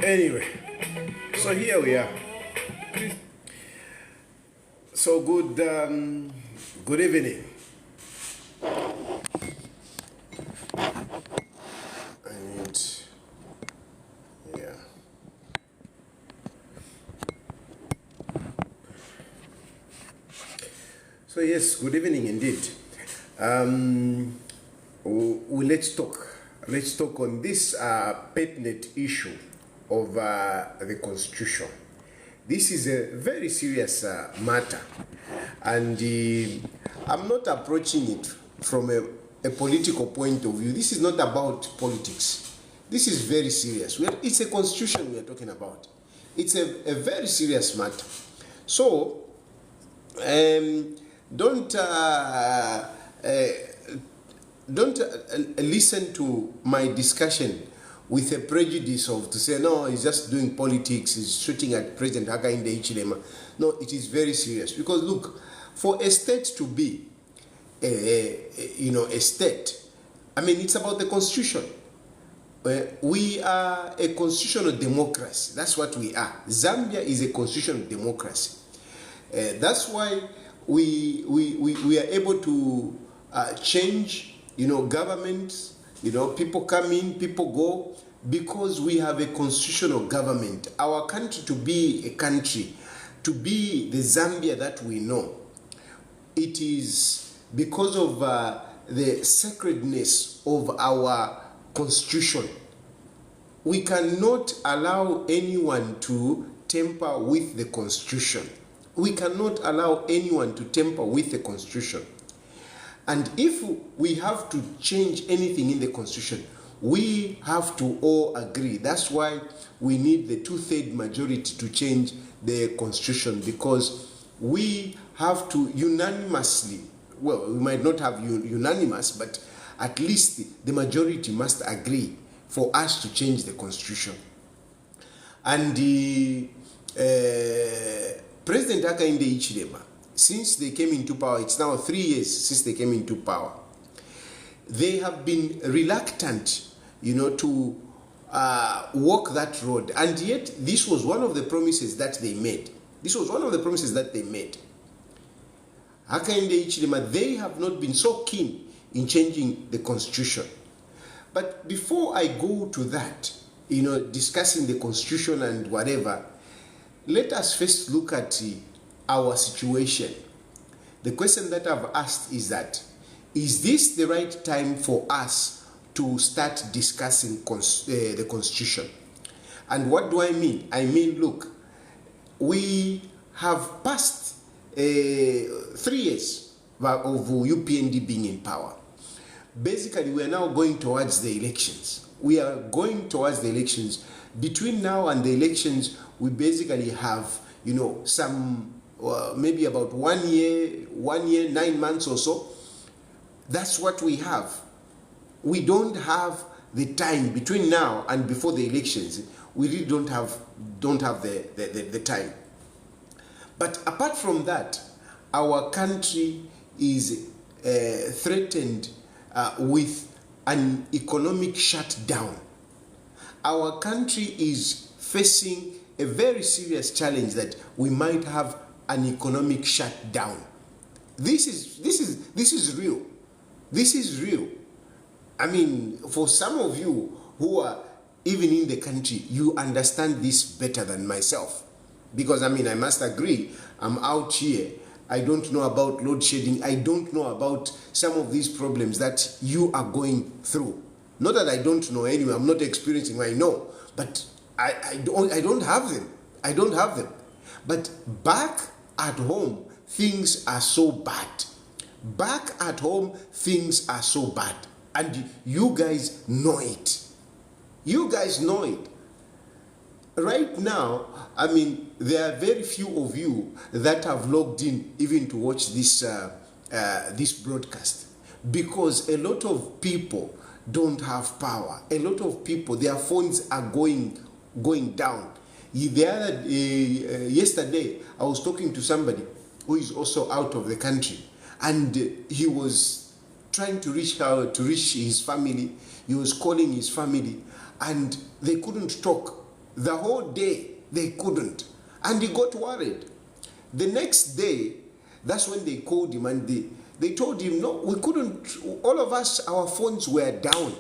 Anyway, so here we are. So good evening. And yeah. So yes, good evening indeed. Let's talk. Let's talk on this pertinent issue of the Constitution. This is a very serious matter, and I'm not approaching it from a political point of view. This is not about politics. This is very serious. It's a constitution we are talking about. It's a very serious matter. So, don't listen to my discussion with a prejudice of to say, no, he's just doing politics, he's shooting at President Hakainde Hichilema. No, it is very serious. Because look, for a state to be a state, I mean, it's about the constitution. We are a constitutional democracy. That's what we are. Zambia is a constitutional democracy. That's why we are able to change, governments. People come in, people go, because we have a constitutional government. Our country to be a country, to be the Zambia that we know, it is because of the sacredness of our constitution. We cannot allow anyone to tamper with the constitution. We cannot allow anyone to tamper with the constitution. And if we have to change anything in the constitution, we have to all agree. That's why we need the 2/3 majority to change the constitution, because we have to unanimously, well, we might not have unanimous, but at least the majority must agree for us to change the constitution. And President Hakainde Hichilema, since they came into power, it's now 3 years since they came into power, they have been reluctant, to walk that road. And yet, this was one of the promises that they made. Hakainde Hichilema, they have not been so keen in changing the constitution. But before I go to that, discussing the constitution and whatever, let us first look at our situation. The question that I've asked is that, is this the right time for us to start discussing the constitution? And what do I mean? I mean, look, we have passed 3 years of UPND being in power. Basically, we are now going towards the elections. Between now and the elections, we basically have, some maybe about 1 year, 9 months or so. That's what we have. We don't have the time between now and before the elections. We really don't have the time. But apart from that, our country is threatened with an economic shutdown. Our country is facing a very serious challenge that we might have an economic shutdown. This is real. This is real. I mean, for some of you who are even in the country, you understand this better than myself. Because, I must agree, I'm out here. I don't know about load shedding. I don't know about some of these problems that you are going through. Not that I don't know anyway. I'm not experiencing, I know. But I don't have them. But back at home, things are so bad. And you guys know it. Right now, there are very few of you that have logged in even to watch this broadcast, because a lot of people don't have power. A lot of people, their phones are going down. Yesterday, I was talking to somebody who is also out of the country, and he was trying to reach his family. He was calling his family, and they couldn't talk. The whole day they couldn't. And he got worried. The next day, that's when they called him and they told him, no, we couldn't. All of us, our phones were down.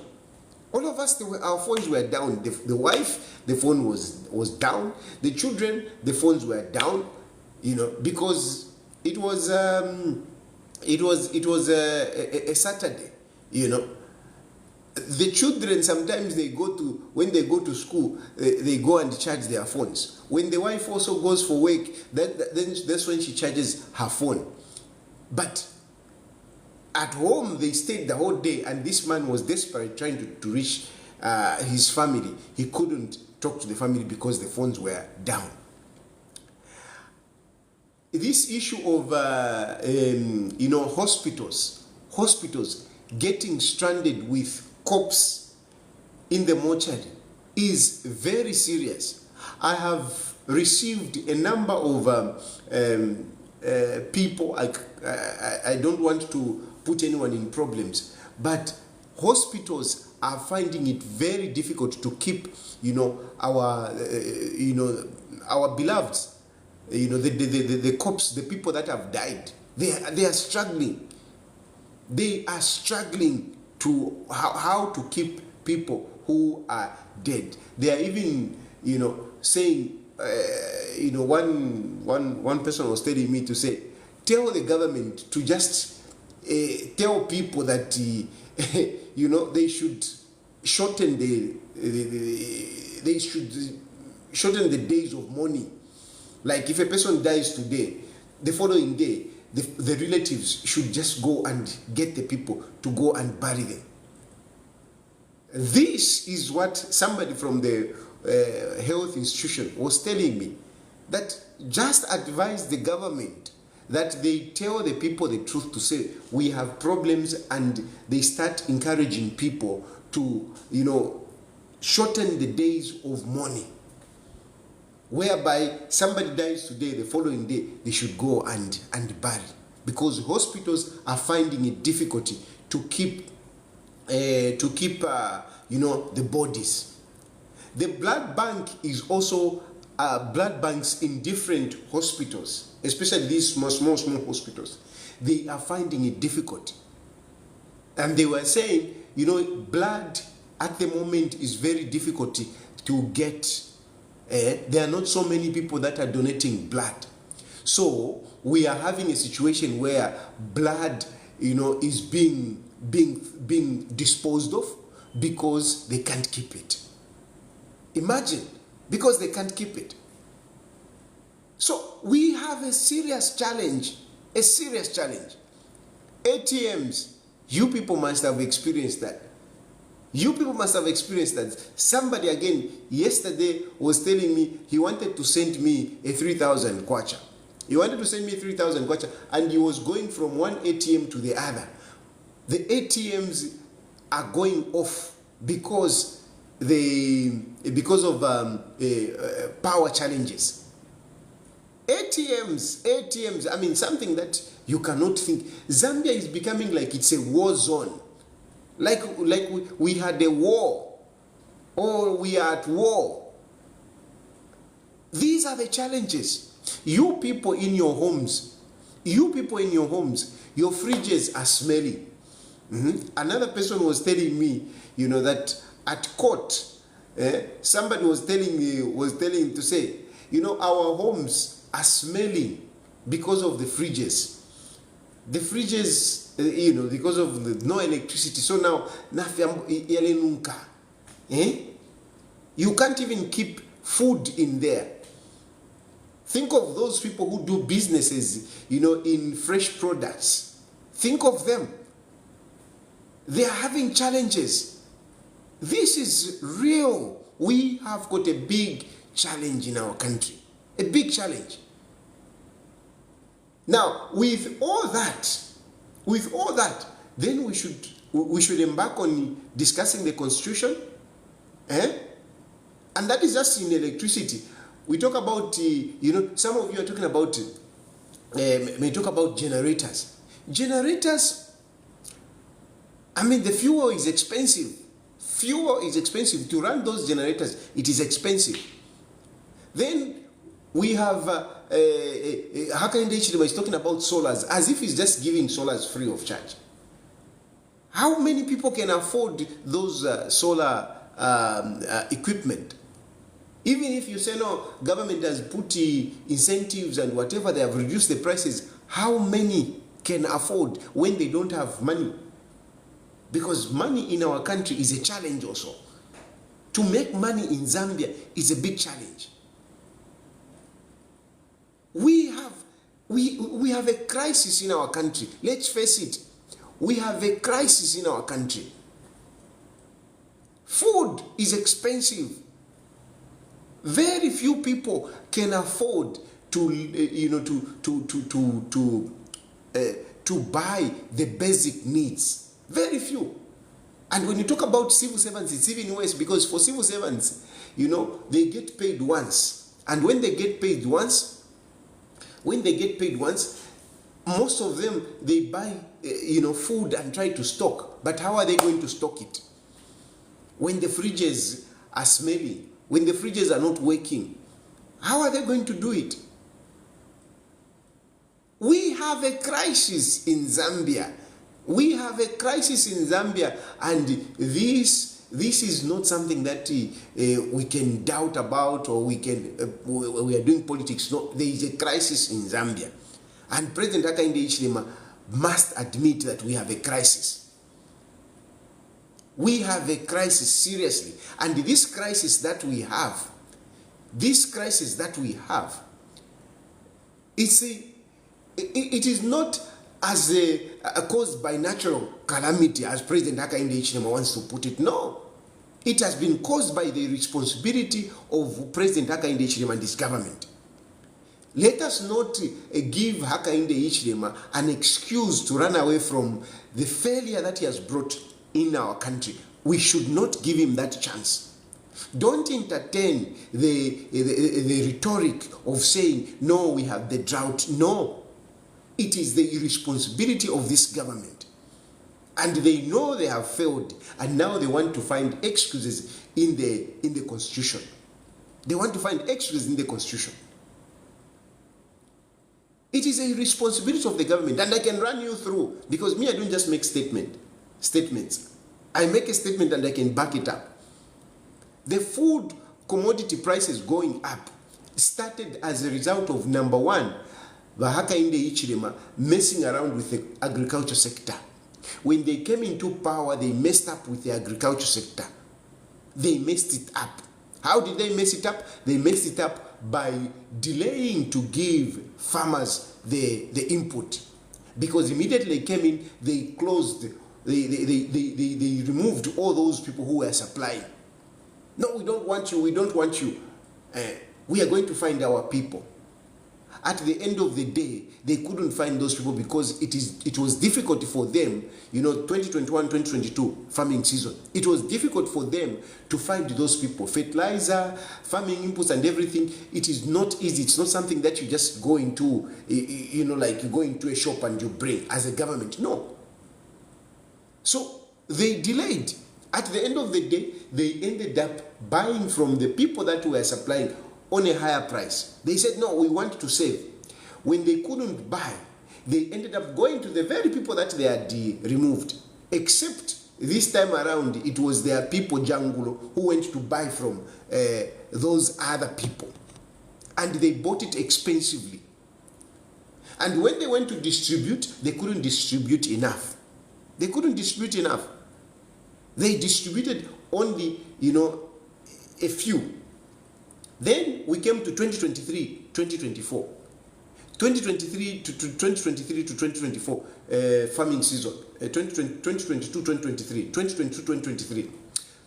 All of us, our phones were down. The wife, the phone was down. The children, the phones were down. Because it was a Saturday. The children sometimes when they go to school, they go and charge their phones. When the wife also goes for work, then that's when she charges her phone. But at home, they stayed the whole day, and this man was desperate trying to reach his family. He couldn't talk to the family because the phones were down. This issue of hospitals getting stranded with corpse in the mortuary is very serious. I have received a number of people. I don't want to put anyone in problems, but hospitals are finding it very difficult to keep our beloveds, the corpse, the people that have died. They are struggling. They are struggling to how to keep people who are dead. They are even saying one person was telling me to say, tell the government to just tell people that they should shorten the days of mourning. Like if a person dies today, the following day, the relatives should just go and get the people to go and bury them. This is what somebody from the health institution was telling me, that just advise the government that they tell the people the truth, to say we have problems, and they start encouraging people to shorten the days of mourning, whereby somebody dies today, the following day they should go and bury, because hospitals are finding it difficult to keep the bodies. The blood bank is also blood banks in different hospitals, especially these small hospitals. They are finding it difficult, and they were saying, blood at the moment is very difficult to get. There are not so many people that are donating blood, so we are having a situation where blood, is being disposed of because they can't keep it. Imagine, because they can't keep it. So we have a serious challenge. ATMs, you people must have experienced that. Somebody again yesterday was telling me he wanted to send me a 3,000 kwacha. And he was going from one ATM to the other. The ATMs are going off because of power challenges. ATMs, I mean, something that you cannot think. Zambia is becoming like it's a war zone. Like we had a war, or we are at war. These are the challenges. You people in your homes, your fridges are smelling. Another person was telling me, that at court, somebody was telling to say, our homes are smelling because of the fridges. The fridges, because of no electricity. So now, you can't even keep food in there. Think of those people who do businesses, in fresh products. Think of them. They are having challenges. This is real. We have got a big challenge in our country. A big challenge. Now, with all that, then we should embark on discussing the constitution. And that is just in electricity. We talk about, some of you are talking about, may talk about generators. Generators, I mean, the fuel is expensive. To run those generators, it is expensive. Then we have Hakainde is talking about solars as if he's just giving solars free of charge. How many people can afford those solar equipment? Even if you say no, government has put incentives and whatever, they have reduced the prices, how many can afford when they don't have money? Because money in our country is a challenge also. To make money in Zambia is a big challenge. We have a crisis in our country. Let's face it. We have a crisis in our country. Food is expensive. Very few people can afford to buy the basic needs. Very few. And when you talk about civil servants, it's even worse, because for civil servants, they get paid once. And when they get paid once, most of them, they buy food and try to stock. But how are they going to stock it? When the fridges are smelly, when the fridges are not working, how are they going to do it? We have a crisis in Zambia. We have a crisis in Zambia, and this is not something that we can doubt about, or we are doing politics. No, there is a crisis in Zambia, and President Hakainde must admit that we have a crisis. We have a crisis, seriously, and this crisis that we have, it is not as caused by natural calamity, as President Hakainde wants to put it. No, it has been caused by the responsibility of President Hakainde and his government. Let us not give Hakainde an excuse to run away from the failure that he has brought in our country. We should not give him that chance. Don't entertain the rhetoric of saying, no, we have the drought. No, it is the irresponsibility of this government. And they know they have failed, and now they want to find excuses in the Constitution. They want to find excuses in the Constitution. It is a responsibility of the government, and I can run you through, because me, I don't just make statements. I make a statement and I can back it up. The food commodity prices going up started as a result of, number one, the Hakainde messing around with the agriculture sector. When they came into power, they messed up with the agriculture sector. They messed it up. How did they mess it up? They messed it up by delaying to give farmers the input. Because immediately they came in, they closed, they removed all those people who were supplying. No, we don't want you, we don't want you. We are going to find our people. At the end of the day, they couldn't find those people because it was difficult for them, 2021, 2022 farming season. It was difficult for them to find those people. Fertilizer, farming inputs and everything, it is not easy. It's not something that you just go into, like you go into a shop and you bring as a government. No. So they delayed. At the end of the day, they ended up buying from the people that were supplying on a higher price. They said, no, we want to save. When they couldn't buy, they ended up going to the very people that they had removed. Except this time around, it was their people, Jangulo, who went to buy from those other people. And they bought it expensively. And when they went to distribute, they couldn't distribute enough. They couldn't distribute enough. They distributed only, a few. Then we came to 2023, 2024. 2023 to 2024 farming season. 2022, 2023. 2022, 2023.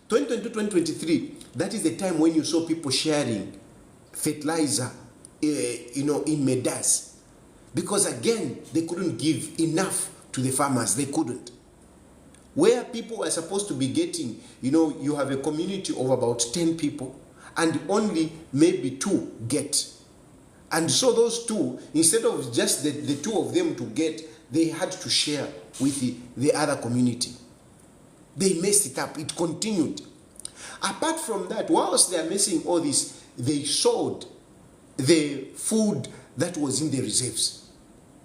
2022, 2023, that is the time when you saw people sharing fertilizer, in Medas. Because again, they couldn't give enough to the farmers. They couldn't. Where people are supposed to be getting, you have a community of about 10 people, and only maybe 2 get. And so those 2, instead of just the 2 of them to get, they had to share with the other community. They messed it up. It continued. Apart from that, whilst they are messing all this, they sowed the food that was in the reserves.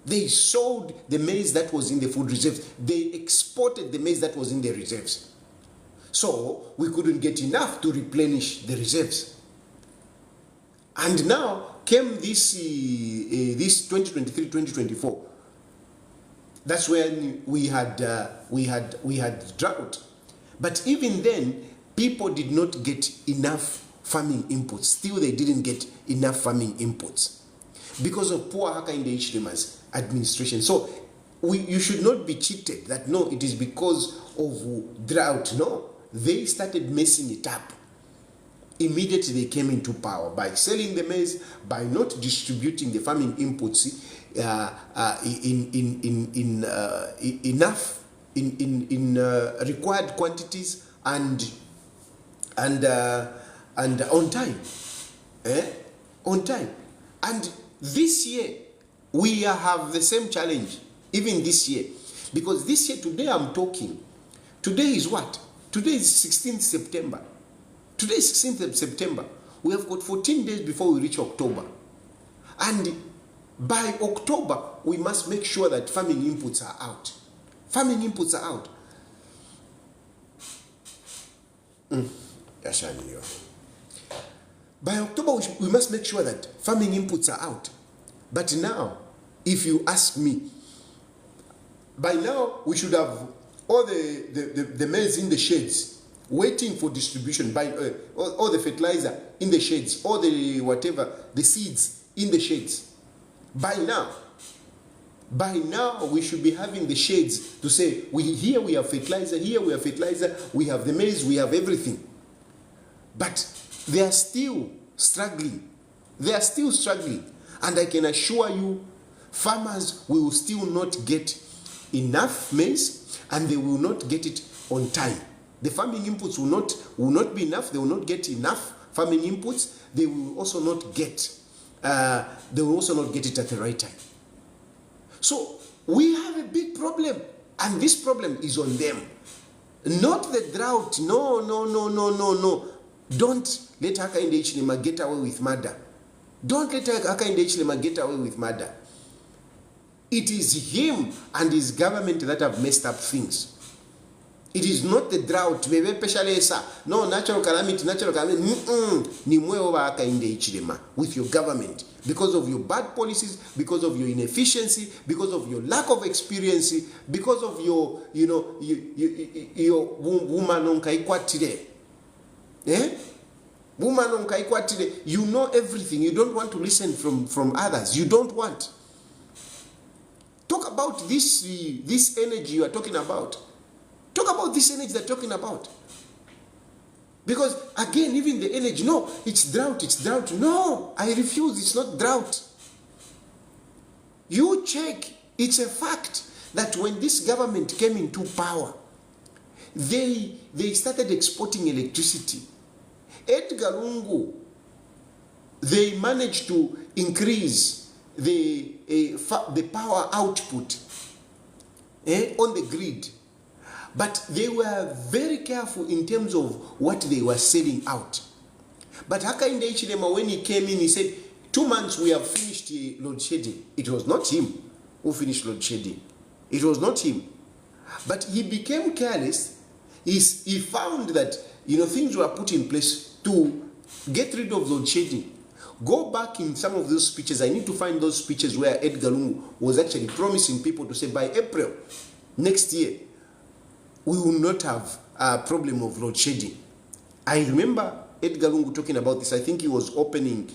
They sold the maize that was in the food reserves. They exported the maize that was in the reserves. So we couldn't get enough to replenish the reserves. And now came this 2023-2024. That's when we had drought. But even then, people did not get enough farming inputs. Still, they didn't get enough farming inputs because of poor Hakainde Hichilema's administration. So you should not be cheated that no, it is because of drought. No, they started messing it up. Immediately they came into power by selling the maize, by not distributing the farming inputs in required quantities and on time, on time. And this year we have the same challenge. Even this year, because this year, today I'm talking. Today is what? Today is 16th September. Today is 16th September. We have got 14 days before we reach October. And by October, we must make sure that farming inputs are out. Farming inputs are out. By October, we must make sure that farming inputs are out. But now, if you ask me, by now we should have all the maize in the sheds, waiting for distribution, by all the fertilizer in the sheds, all the whatever, the seeds in the sheds. By now we should be having the sheds to say, here we have fertilizer, here we have fertilizer, we have the maize, we have everything. But they are still struggling. They are still struggling. And I can assure you, farmers will still not get enough maize, and they will not get it on time. The farming inputs will not be enough. They will not get enough farming inputs. They will also not get it at the right time. So we have a big problem, and this problem is on them, not the drought. No. Don't let Hakainde Hichilema get away with murder. Don't let Hakainde Hichilema get away with murder. It is him and his government that have messed up things. It is not the drought. No, natural calamity. Ni mwe over Hakainde Hichilema with your government. Because of your bad policies, because of your inefficiency, because of your lack of experience, because of your woman on kaikwatire. Woman on kaikwatire. You know everything. You don't want to listen from others. You don't want. Talk about this energy you are talking about. Talk about this energy they're talking about. Because again, even the energy, no, it's drought. No, I refuse, it's not drought. You check, it's a fact that when this government came into power, they started exporting electricity. Edgar Lungu, they managed to increase the power output on the grid. But they were very careful in terms of what they were selling out. But Hakainde Hichilema, when he came in, he said, 2 months we have finished load shedding. It was not him who finished load shedding. It was not him. But he became careless. He found that things were put in place to get rid of load shedding. Go back in some of those speeches. I need to find those speeches where Edgar Lungu was actually promising people to say by April next year, we will not have a problem of load shedding. I remember Edgar Lungu talking about this. I think he was opening,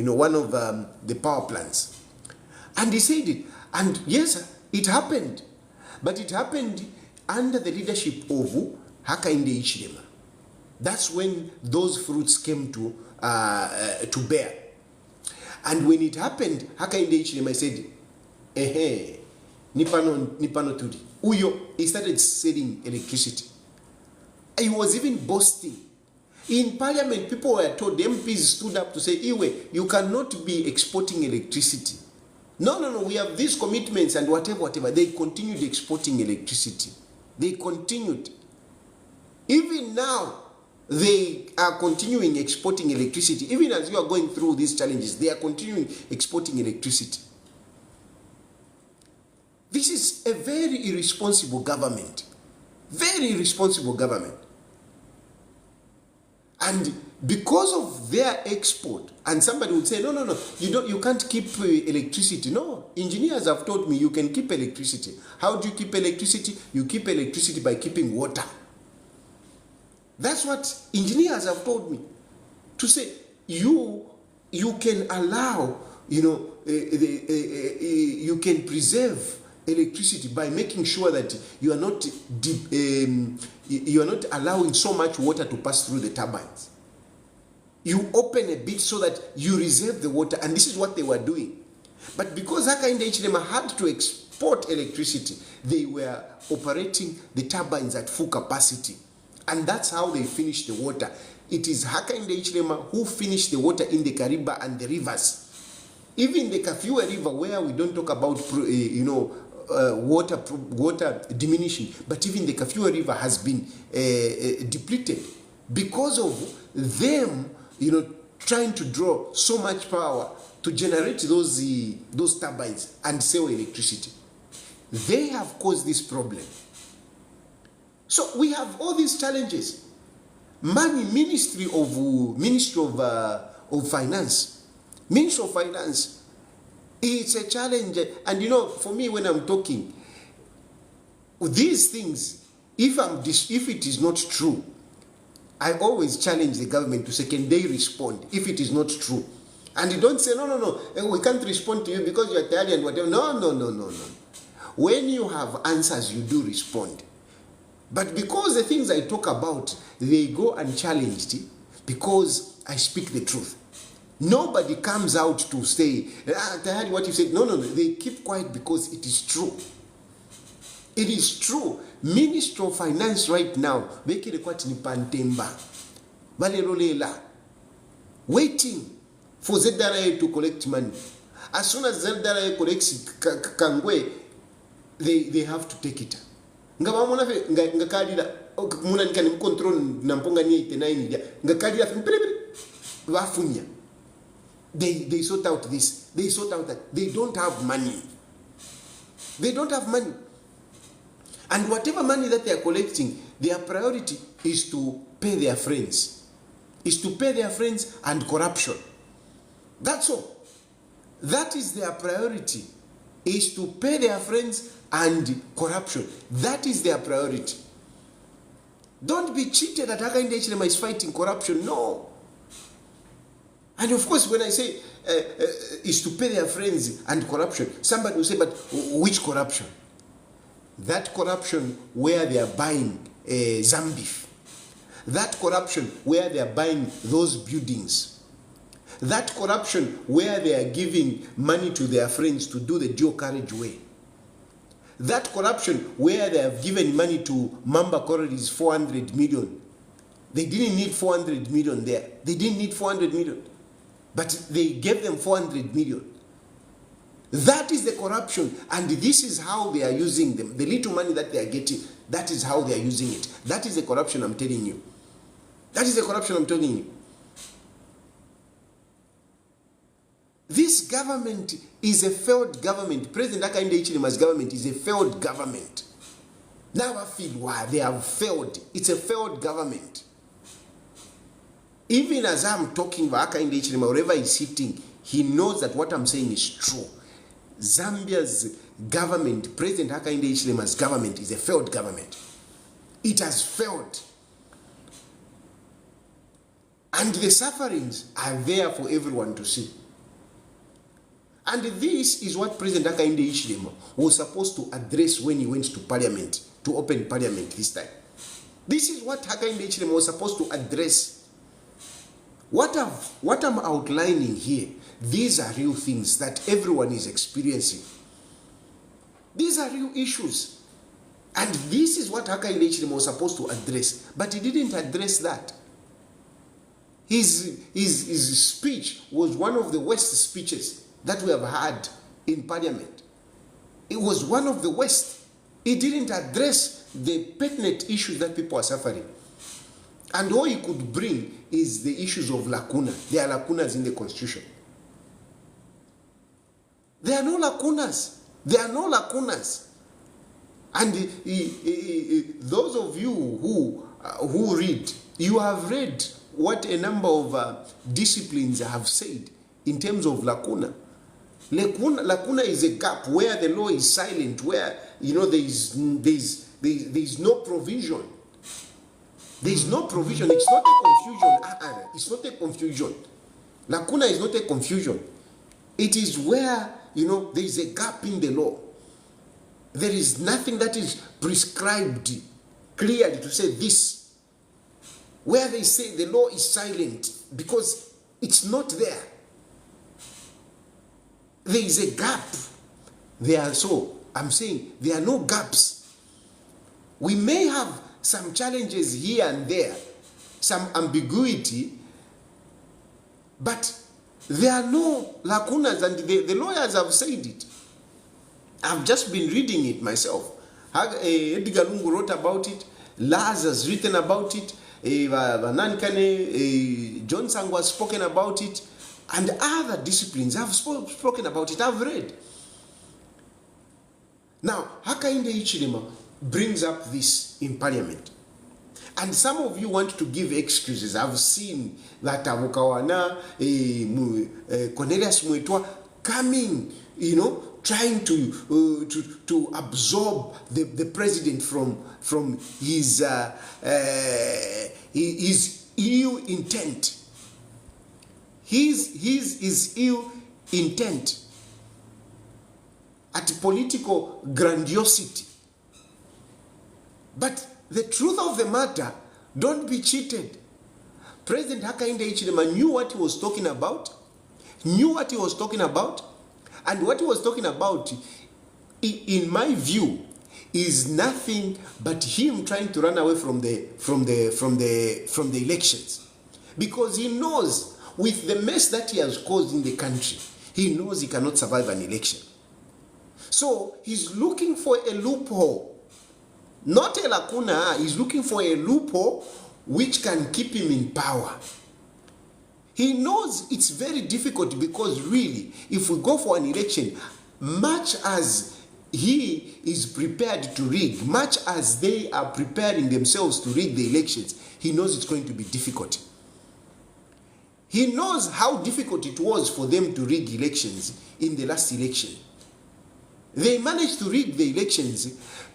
one of the power plants. And he said it. And yes, it happened. But it happened under the leadership of Hakainde Hichilema. That's when those fruits came to bear. And when it happened, Hakainde Hichilema said, Nipano tudi. Uyo, he started selling electricity. He was even boasting. In parliament, people were told, the MPs stood up to say, Iwe, you cannot be exporting electricity. No, we have these commitments and whatever. They continued exporting electricity. They continued. Even now, They are continuing exporting electricity. Even as you are going through these challenges, they are continuing exporting electricity. This is a very irresponsible government. Very irresponsible government. And because of their export, and somebody would say, no, you can't keep electricity. No, engineers have told me you can keep electricity. How do you keep electricity? You keep electricity by keeping water. That's what engineers have told me. To say, you can allow, you can preserve electricity by making sure that you are not allowing so much water to pass through the turbines. You open a bit so that you reserve the water, and this is what they were doing. But because Hakainde Hichilema had to export electricity, they were operating the turbines at full capacity, and that's how they finished the water. It is Hakainde Hichilema who finished the water in the Kariba and the rivers. Even the Kafue River, where we don't talk about water diminishing, but even the Kafue River has been depleted because of them, trying to draw so much power to generate those turbines and sell electricity. They have caused this problem. So we have all these challenges. Ministry of Finance. Ministry of Finance, it's a challenge. And for me, when I'm talking, these things, if it is not true, I always challenge the government to say, can they respond if it is not true? And you don't say, no, we can't respond to you because you're Italian and whatever. No. When you have answers, you do respond. But because the things I talk about, they go unchallenged because I speak the truth. Nobody comes out to say, Tahari, what you said. No. They keep quiet because it is true. It is true. Minister of Finance right now, waiting for ZRA to collect money. As soon as ZRA collects Kangwe, they have to take it. They sort out this, they sort out that. They don't have money. And whatever money that they are collecting, their priority is to pay their friends. And corruption. That's all. That is their priority, is to pay their friends and corruption. That is their priority. Don't be cheated that Hakainde Hichilema is fighting corruption. No. And of course, when I say is to pay their friends and corruption, somebody will say, but which corruption? That corruption where they are buying Zambif. That corruption where they are buying those buildings. That corruption where they are giving money to their friends to do the dual carriageway. That corruption where they have given money to Mamba Corridors 400 million. They didn't need 400 million there. They didn't need 400 million. But they gave them 400 million. That is the corruption, and this is how they are using them. The little money that they are getting, that is how they are using it. That is the corruption I'm telling you. That is the corruption I'm telling you. This government is a failed government. President Hakainde Hichilema's government is a failed government. Now I feel why they have failed. It's a failed government. Even as I'm talking about Hakainde Hichilema, wherever he's sitting, he knows that what I'm saying is true. Zambia's government, President Hakainde Hichilema's government, is a failed government. It has failed. And the sufferings are there for everyone to see. And this is what President Hakainde Hichilema was supposed to address when he went to Parliament, to open Parliament this time. This is what Hakainde Hichilema was supposed to address. What I'm outlining here, these are real things that everyone is experiencing. These are real issues. And this is what Hakainde Hichilema was supposed to address. But he didn't address that. His speech was one of the worst speeches that we have had in Parliament. It was one of the worst. He didn't address the pertinent issues that people are suffering. And all he could bring is the issues of lacuna. There are lacunas in the constitution. There are no lacunas. There are no lacunas. And those of you who read, you have read what a number of disciplines have said in terms of lacuna. Lacuna is a gap where the law is silent, where there is no provision. There is no provision. It's not a confusion. It's not a confusion. Lacuna is not a confusion. It is where there is a gap in the law. There is nothing that is prescribed clearly to say this. Where they say the law is silent because it's not there. There is a gap there. So I'm saying there are no gaps. We may have some challenges here and there, some ambiguity, but there are no lacunas, and the lawyers have said it. I've just been reading it myself. Edgar Lungu wrote about it. Laz has written about it. John Sango has spoken about it. And other disciplines have spoken about it. I've read. Now, Hakainde Hichilema brings up this in Parliament. And some of you want to give excuses. I've seen that Avukawana, Cornelius Muetwa coming, trying to absorb the president from his ill intent. His ill intent at political grandiosity. But the truth of the matter, don't be cheated. President Hakainde Hichilema knew what he was talking about. And what he was talking about, in my view, is nothing but him trying to run away from the elections. Because he knows, with the mess that he has caused in the country, he knows he cannot survive an election. So he's looking for a loophole. Not a lacuna, he's looking for a loophole which can keep him in power. He knows it's very difficult because really, if we go for an election, much as he is prepared to rig, much as they are preparing themselves to rig the elections, he knows it's going to be difficult. He knows how difficult it was for them to rig elections in the last election. They managed to rig the elections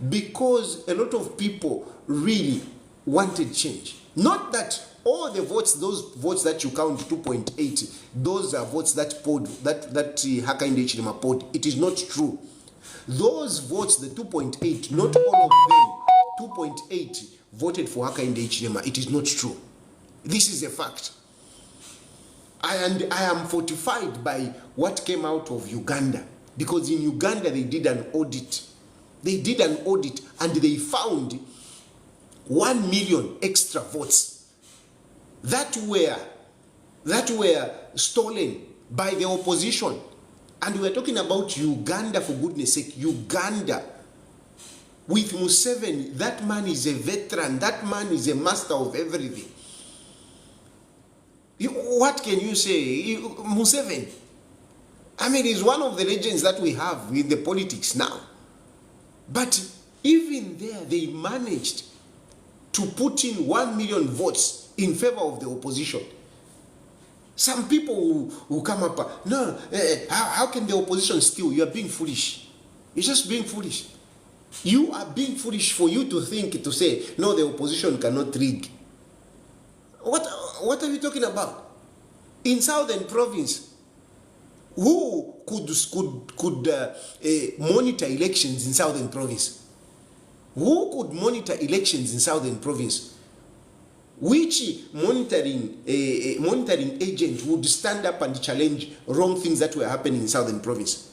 because a lot of people really wanted change. Not that all the votes, those votes that you count 2.8, those are votes that polled, that Hakainde Hichilema polled. It is not true. Those votes, the 2.8, not all of them, 2.8 voted for Hakainde Hichilema. It is not true. This is a fact. I am fortified by what came out of Uganda. Because in Uganda they did an audit. They did an audit and they found 1 million extra votes that were stolen by the opposition. And we're talking about Uganda, for goodness sake. Uganda. With Museveni, that man is a veteran. That man is a master of everything. What can you say? Museveni. I mean, he's one of the legends that we have in the politics now. But even there, they managed to put in 1 million votes in favor of the opposition. Some people who come up, no, how can the opposition steal? You are being foolish. You're just being foolish. You are being foolish for you to think, to say, no, the opposition cannot rig. What are you talking about? In Southern Province, who could monitor elections in Southern Province? Who could monitor elections in Southern Province? Which monitoring agent would stand up and challenge wrong things that were happening in Southern Province?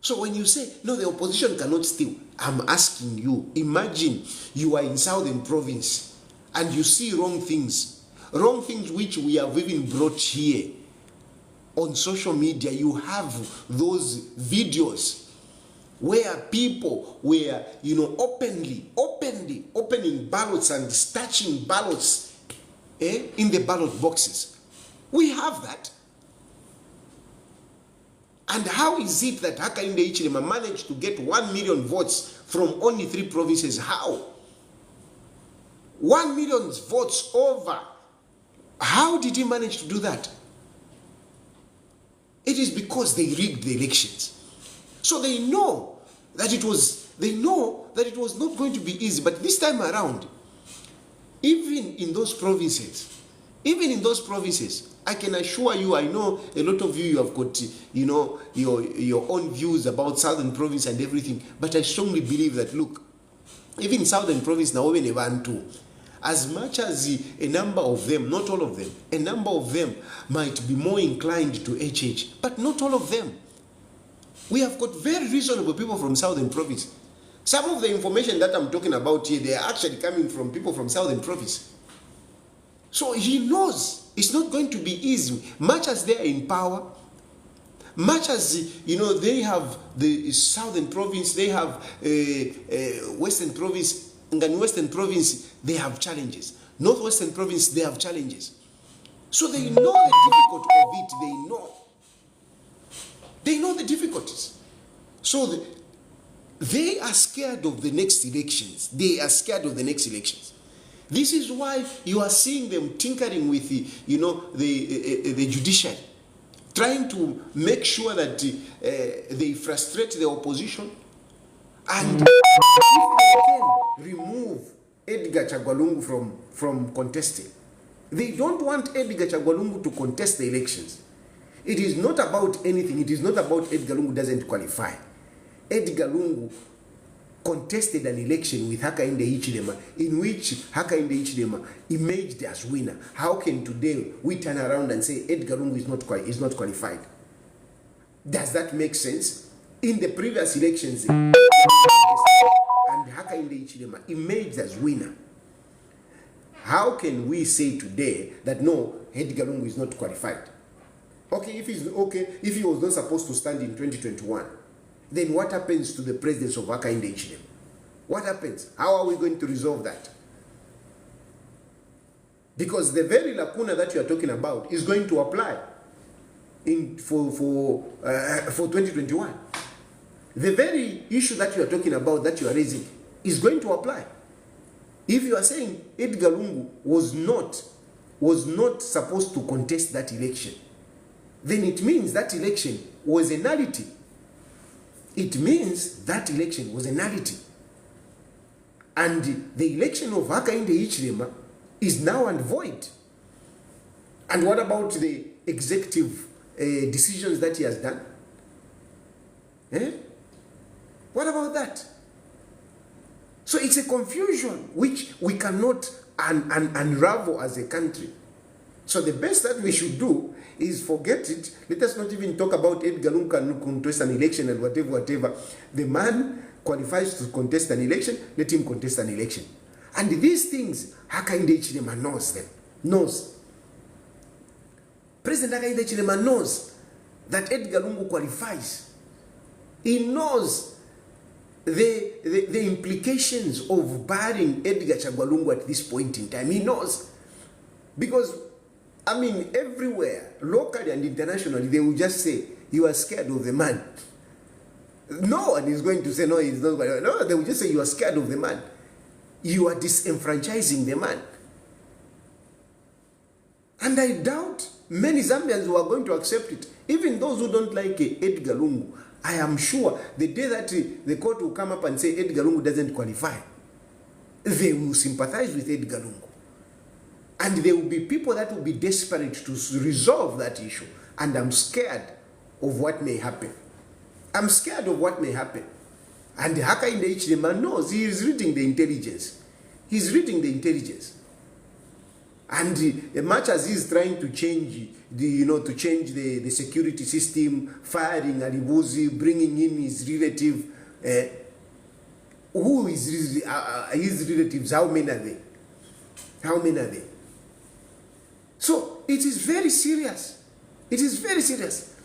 So when you say, no, the opposition cannot steal, I'm asking you, imagine you are in Southern Province and you see wrong things which we have even brought here. On social media, you have those videos where people were, opening ballots and stashing ballots in the ballot boxes. We have that. And how is it that Hakainde Hichilema managed to get 1 million votes from only 3 provinces? How? 1 million votes over. How did he manage to do that? It is because they rigged the elections. So they know that it was not going to be easy. But this time around, even in those provinces, I can assure you, I know a lot of you have got, your own views about Southern Province and everything, but I strongly believe that, look, even Southern Province now, even Evantu, as much as a number of them, not all of them, a number of them might be more inclined to HH, but not all of them. We have got very reasonable people from Southern Province. Some of the information that I'm talking about here, they are actually coming from people from Southern Province. So he knows it's not going to be easy. Much as they are in power, much as, they have the Southern Province, they have Western Province, and in Western Province, they have challenges. Northwestern Province, they have challenges. So they know the difficulty of it. They know the difficulties. So they are scared of the next elections. This is why you are seeing them tinkering with the judiciary, trying to make sure that they frustrate the opposition, and if they can remove Edgar Chagwalungu from contesting. They don't want Edgar Chagwalungu to contest the elections. It is not about anything. It is not about Edgar Lungu doesn't qualify. Edgar Lungu contested an election with Hakainde Hichilema, in which Hakainde Hichilema emerged as winner. How can today we turn around and say Edgar Lungu is not qualified? Does that make sense? In the previous elections, and Hakainde Hichilema emerged as winner. How can we say today that no, Edgar Lungu is not qualified? Okay, if he was not supposed to stand in 2021, then what happens to the presence of Hakainde Hichilema? What happens? How are we going to resolve that? Because the very lacuna that you are talking about is going to apply for 2021. The very issue that you are talking about, that you are raising, is going to apply. If you are saying Edgar Lungu was not supposed to contest that election, then it means that election was a nullity. It means that election was a nullity. And the election of Hakainde Hichilema is now and void. And what about the executive decisions that he has done? What about that? So it's a confusion which we cannot unravel as a country. So the best that we should do is forget it. Let us not even talk about Edgar Lungu can contest an election and whatever. The man qualifies to contest an election, let him contest an election. And these things, Hakainde Hichilema knows them. President Hakainde Hichilema knows that Edgar Lungu qualifies. He knows the implications of barring Edgar Chagwalungu at this point in time. He knows. Because, everywhere, locally and internationally, they will just say, you are scared of the man. No one is going to say, no, he's not. No, they will just say, you are scared of the man. You are disenfranchising the man. And I doubt many Zambians who are going to accept it. Even those who don't like Edgar Lungu, I am sure the day that the court will come up and say Edgar Lungu doesn't qualify, they will sympathize with Edgar Lungu. And there will be people that will be desperate to resolve that issue. And I'm scared of what may happen. And Hakainde Hichilema knows. He is reading the intelligence. And much as he's trying to change the security system, firing Alibuzi, bringing in his relative, who is his relatives? How many are they? So it is very serious.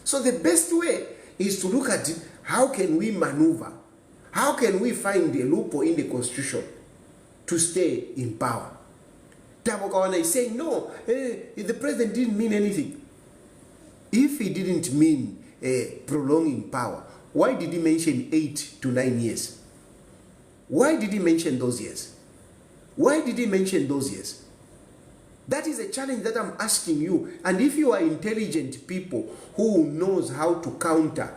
So the best way is to look at it, how can we maneuver How can we find a loophole in the constitution to stay in power? Tabokawana is saying, no, the president didn't mean anything. If he didn't mean prolonging power, why did he mention 8 to 9 years? Why did he mention those years? Why did he mention those years? That is a challenge that I'm asking you. And if you are intelligent people who knows how to counter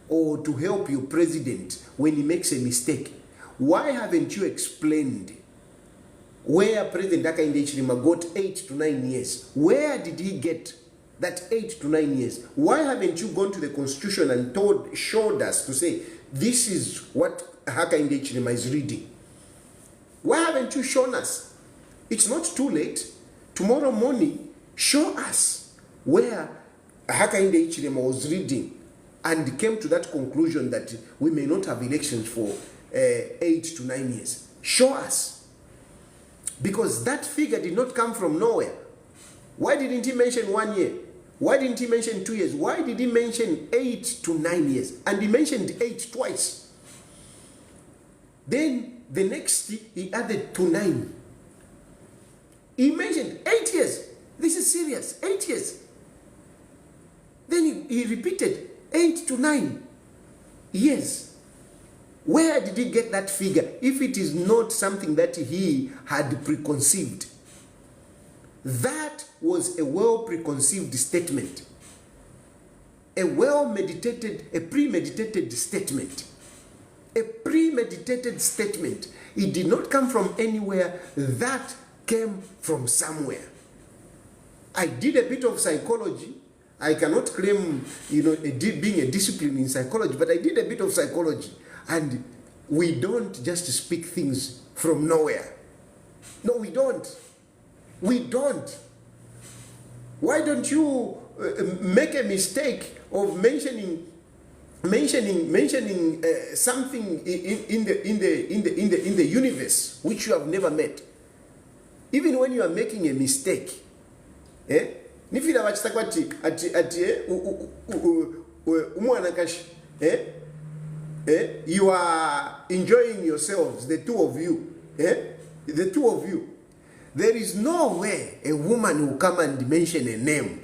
or to help your president when he makes a mistake, why haven't you explained where President Hakainde Hichilema got 8 to 9 years? Where did he get that 8 to 9 years? Why haven't you gone to the constitution and showed us to say, this is what Hakainde Hichilema is reading? Why haven't you shown us? It's not too late. Tomorrow morning, show us where Hakainde Hichilema was reading and came to that conclusion that we may not have elections for 8 to 9 years. Show us. Because that figure did not come from nowhere. Why didn't he mention 1 year? Why didn't he mention 2 years? Why did he mention 8 to 9 years? And he mentioned 8 twice. Then the next he added to 9. He mentioned 8 years. This is serious. 8 years. Then he repeated 8 to 9 years. Where did he get that figure if it is not something that he had preconceived? That was a well-preconceived statement. A premeditated statement. A premeditated statement. It did not come from anywhere. That came from somewhere. I did a bit of psychology. I cannot claim, being a discipline in psychology, but I did a bit of psychology. And we don't just speak things from nowhere. No, we don't. We don't. Why don't you make a mistake of mentioning something in the universe which you have never met? Even when you are making a mistake, nifira vachisakwati umwanakashi, you are enjoying yourselves, the two of you. The two of you. There is no way a woman will come and mention a name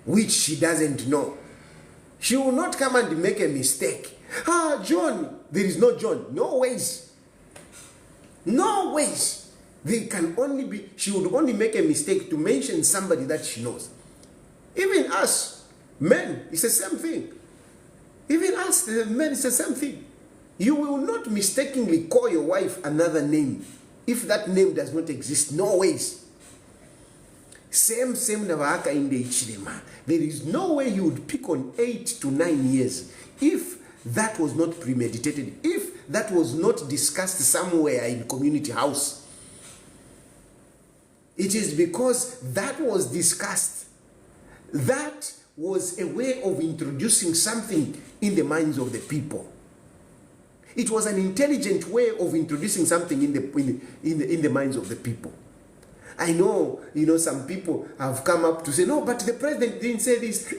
which she doesn't know. She will not come and make a mistake. John. There is no John. No ways. No ways. She would only make a mistake to mention somebody that she knows. Even us, men, it's the same thing. Even us, the men, it's the same thing. You will not mistakenly call your wife another name if that name does not exist. No ways. Same Nava Hakainde Hichilema. There is no way you would pick on 8 to 9 years if that was not premeditated, if that was not discussed somewhere in community house. It is because that was discussed. That was a way of introducing something in the minds of the people. It was an intelligent way of introducing something in the minds of the people. I know, some people have come up to say, no, but the president didn't say this.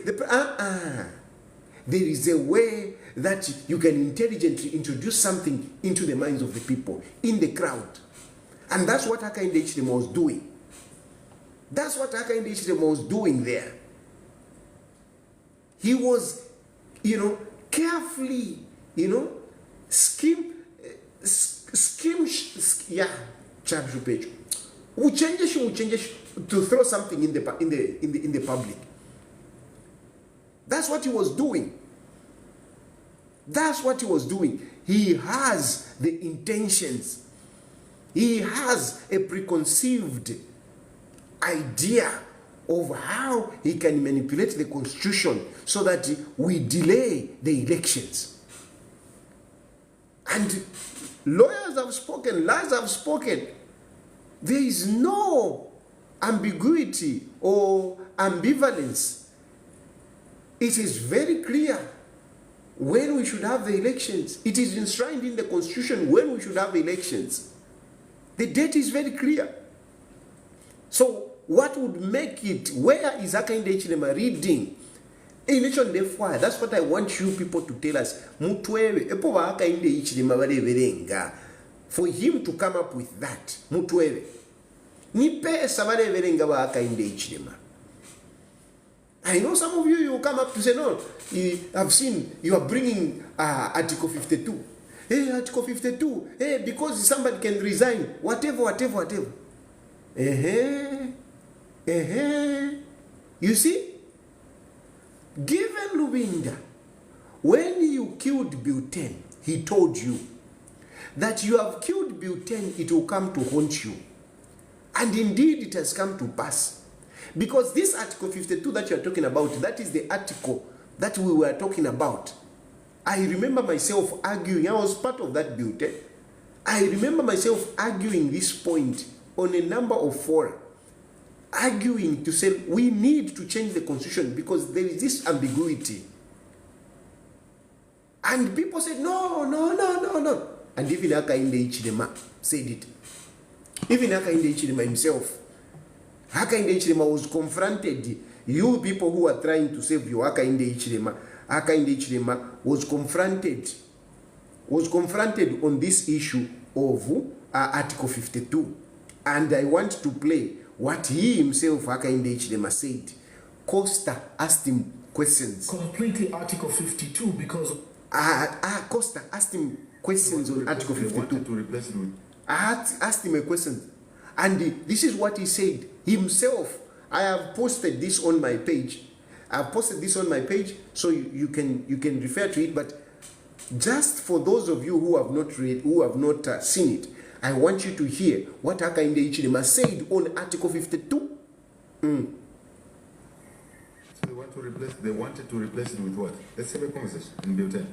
There is a way that you can intelligently introduce something into the minds of the people, in the crowd. And that's what Hakainde Hichilema was doing. That's what Hakainde Hichilema was doing there. He was, carefully, to throw something in the public. That's what he was doing. That's what he was doing. He has the intentions. He has a preconceived idea of how he can manipulate the constitution so that we delay the elections. And lawyers have spoken, lawyers have spoken. There is no ambiguity or ambivalence. It is very clear when we should have the elections. It is enshrined in the constitution when we should have elections. The date is very clear. So what would make it, where is Hakainde Hichilema reading Election therefore, that's what I want you people to tell us. Mutwewe, epo wa Hakainde Hichilema wale verenga. For him to come up with that, Mutwewe. Nipe sabale verenga wa Hakainde Hichilema. I know some of you, you come up to say, no, I've seen you are bringing Article 52. Hey, Article 52. Hey, because somebody can resign. Whatever. You see? Given Lubinga, when you killed Bill 10, he told you that you have killed Bill 10, it will come to haunt you. And indeed, it has come to pass. Because this Article 52 that you are talking about, that is the article that we were talking about. I remember myself arguing, I was part of that Bill 10. I remember myself arguing this point on a number of fora. Arguing to say we need to change the constitution because there is this ambiguity. And people said, no. And even Hakainde Hichilema said it. Even Hakainde Hichilema himself. Hakainde Hichilema was confronted. You people who are trying to save your Hakainde Hichilema was confronted on this issue of Article 52. And I want to play what he himself, Hakainde Hichilema, said. Costa asked him questions. Completely Article 52 because... Costa asked him questions on Article 52. Wanted to replace it with... I asked him a question. And this is what he said. Himself, I have posted this on my page. I've posted this on my page so you can refer to it. But just for those of you who have not read, who have not seen it, I want you to hear what Hakainde Hichilema said on Article 52. So they wanted to replace it with what? Let's have a conversation in Bill 10.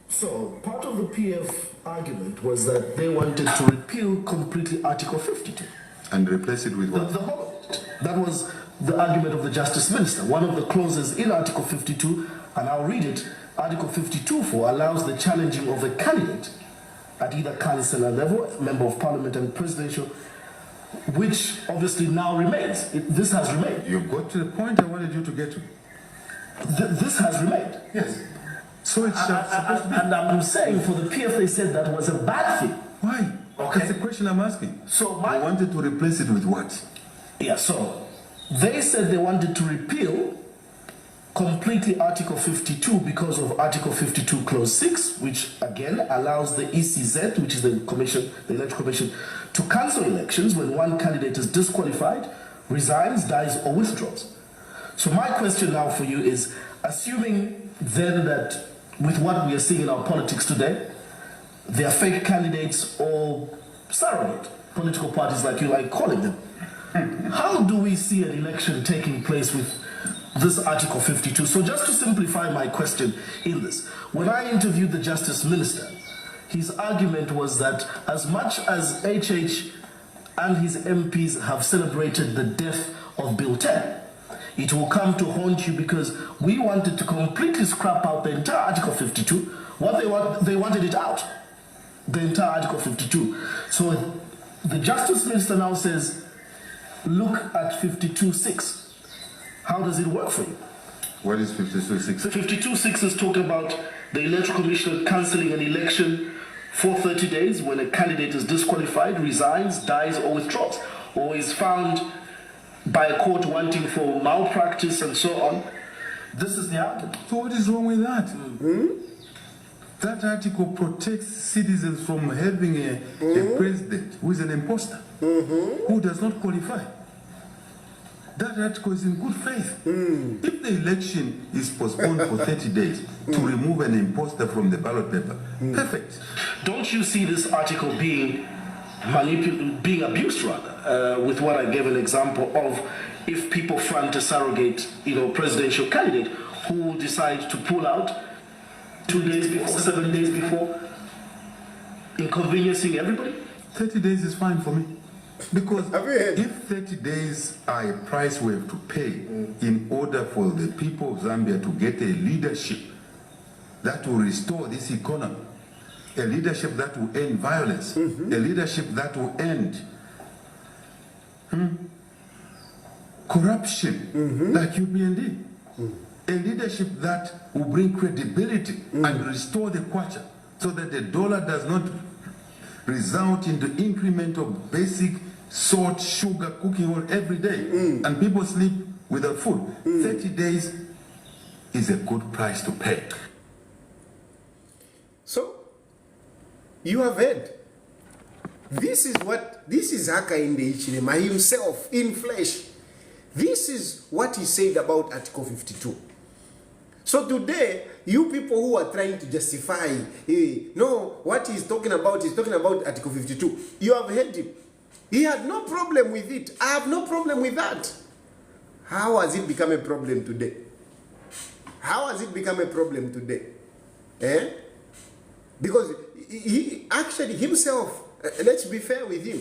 So, part of the PF argument was that they wanted to repeal completely Article 52. And replace it with what? The whole of it. That was the argument of the Justice Minister. One of the clauses in Article 52, and I'll read it, Article 52.4 allows the challenging of a candidate at either councillor level, member of parliament and presidential, which obviously now remains. This has remained. You got to the point I wanted you to get to. This has remained. Yes. So it's supposed to be. And I'm saying for the PF, they said that was a bad thing. Why? Okay. That's the question I'm asking. So they wanted to replace it with what? Yeah, so they said they wanted to repeal completely Article 52 because of Article 52 Clause 6, which again allows the ECZ, which is the commission, the Electoral Commission, to cancel elections when one candidate is disqualified, resigns, dies, or withdraws. So my question now for you is, assuming then that with what we are seeing in our politics today, they are fake candidates or surrogate political parties like you like calling them, how do we see an election taking place with this Article 52? So just to simplify my question in this, when I interviewed the Justice Minister, his argument was that as much as HH and his MPs have celebrated the death of Bill 10, it will come to haunt you because we wanted to completely scrap out the entire Article 52. What they wanted it out, the entire Article 52. So the Justice Minister now says, look at 52.6. How does it work for you? What is 52.6? 52.6 is talking about the Electoral Commission cancelling an election for 30 days when a candidate is disqualified, resigns, dies, or withdraws, or is found by a court wanting for malpractice and so on. This is the argument. So what is wrong with that? That article protects citizens from having a president who is an imposter, who does not qualify. That article is in good faith. If the election is postponed for 30 days to remove an imposter from the ballot paper, perfect. Don't you see this article being abused rather, with what I gave an example of, if people front a surrogate, presidential candidate who decides to pull out 2 days before, 7 days before, inconveniencing everybody? 30 days is fine for me. Because if 30 days are a price we have to pay in order for the people of Zambia to get a leadership that will restore this economy, a leadership that will end violence, a leadership that will end corruption like UPND, a leadership that will bring credibility and restore the kwacha so that the dollar does not result in the increment of basic salt, sugar, cooking oil every day, and people sleep without food. 30 days is a good price to pay. So, you have heard. This is Hakainde Hichilema himself in flesh. This is what he said about Article 52. So today, you people who are trying to justify, no, what he's talking about Article 52. You have heard him. He had no problem with it. I have no problem with that. How has it become a problem today? How has it become a problem today? Because he actually himself, let's be fair with him,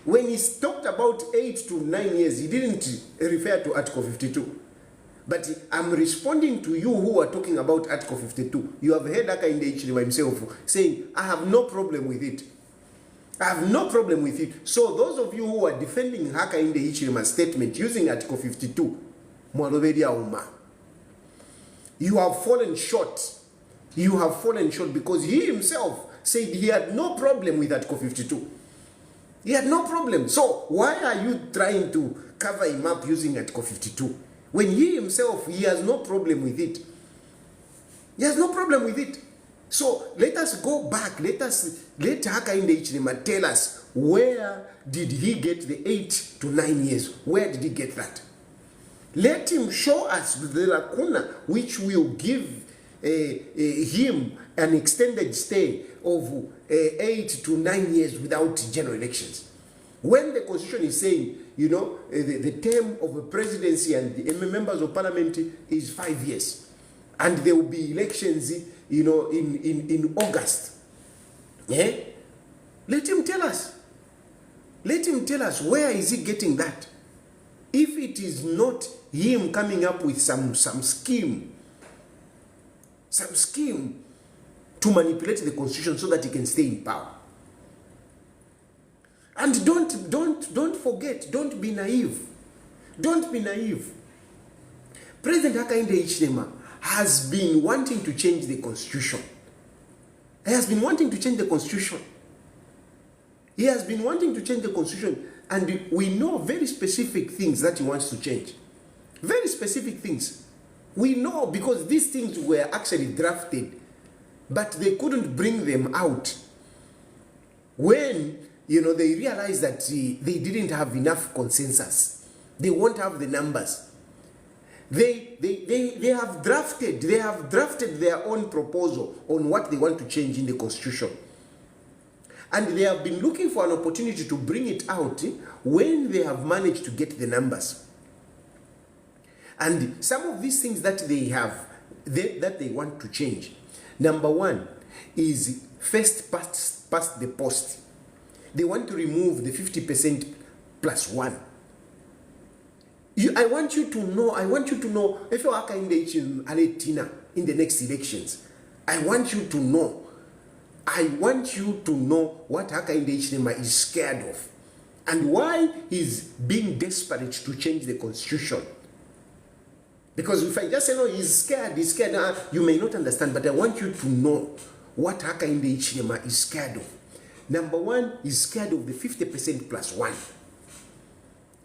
when he talked about 8 to 9 years, he didn't refer to Article 52. But I'm responding to you who are talking about Article 52. You have heard Hakainde Hichilema himself saying, I have no problem with it. I have no problem with it. So those of you who are defending Hakainde Hichilema's statement using Article 52, Mwalobedia Uma, you have fallen short. You have fallen short because he himself said he had no problem with Article 52. He had no problem. So why are you trying to cover him up using Article 52? When he himself, he has no problem with it. He has no problem with it. So let us go back. Let Hakainde Hichilema tell us, where did he get the 8 to 9 years? Where did he get that? Let him show us the lacuna which will give him an extended stay of 8 to 9 years without general elections. When the constitution is saying, you know, the term of a presidency and the members of parliament is 5 years, and there will be elections, you know, in August. Let him tell us. Let him tell us, where is he getting that? If it is not him coming up with some scheme to manipulate the constitution so that he can stay in power. And don't forget, don't be naive. Don't be naive. President Hakainde Hichilema has been wanting to change the constitution. He has been wanting to change the constitution. He has been wanting to change the constitution, and we know very specific things that he wants to change. Very specific things. We know because these things were actually drafted, but they couldn't bring them out when, you know, they realized that they didn't have enough consensus. They won't have the numbers. They have drafted their own proposal on what they want to change in the constitution. And they have been looking for an opportunity to bring it out when they have managed to get the numbers. And some of these things that they have, that they want to change. Number one is first past the post. They want to remove the 50% plus one. I want you to know, if you're Hakainde Hichilema in the next elections, I want you to know what Hakainde Hichilema is scared of and why he's being desperate to change the constitution. Because if I just say, no, he's scared, you may not understand, but I want you to know what Hakainde Hichilema is scared of. Number one, he's scared of the 50% plus one.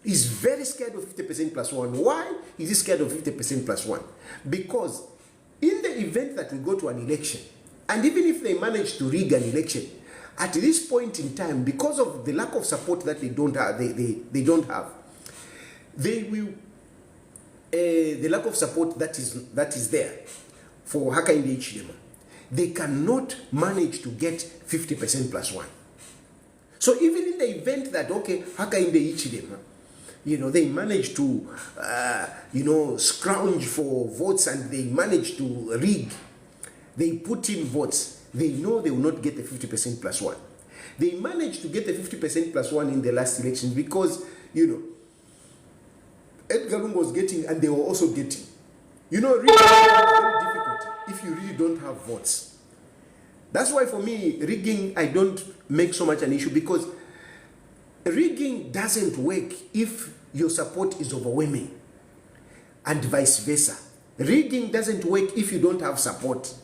He's very scared of 50% plus one. Why is he scared of 50% plus one? Because in the event that we go to an election, and even if they manage to rig an election, at this point in time, because of the lack of support that they don't have, the lack of support that is there for Hakainde Hichilema, they cannot manage to get 50% plus one. So even in the event that, okay, Hakainde Hichilema, you know, they manage to, scrounge for votes and they manage to rig, they put in votes, they know they will not get the 50% plus one. They managed to get the 50% plus one in the last election because, you know, Edgar Lungu was getting and they were also getting. You know, rigging is very difficult if you really don't have votes. That's why for me, rigging, I don't make so much an issue because rigging doesn't work if your support is overwhelming and vice versa. Rigging doesn't work if you don't have support.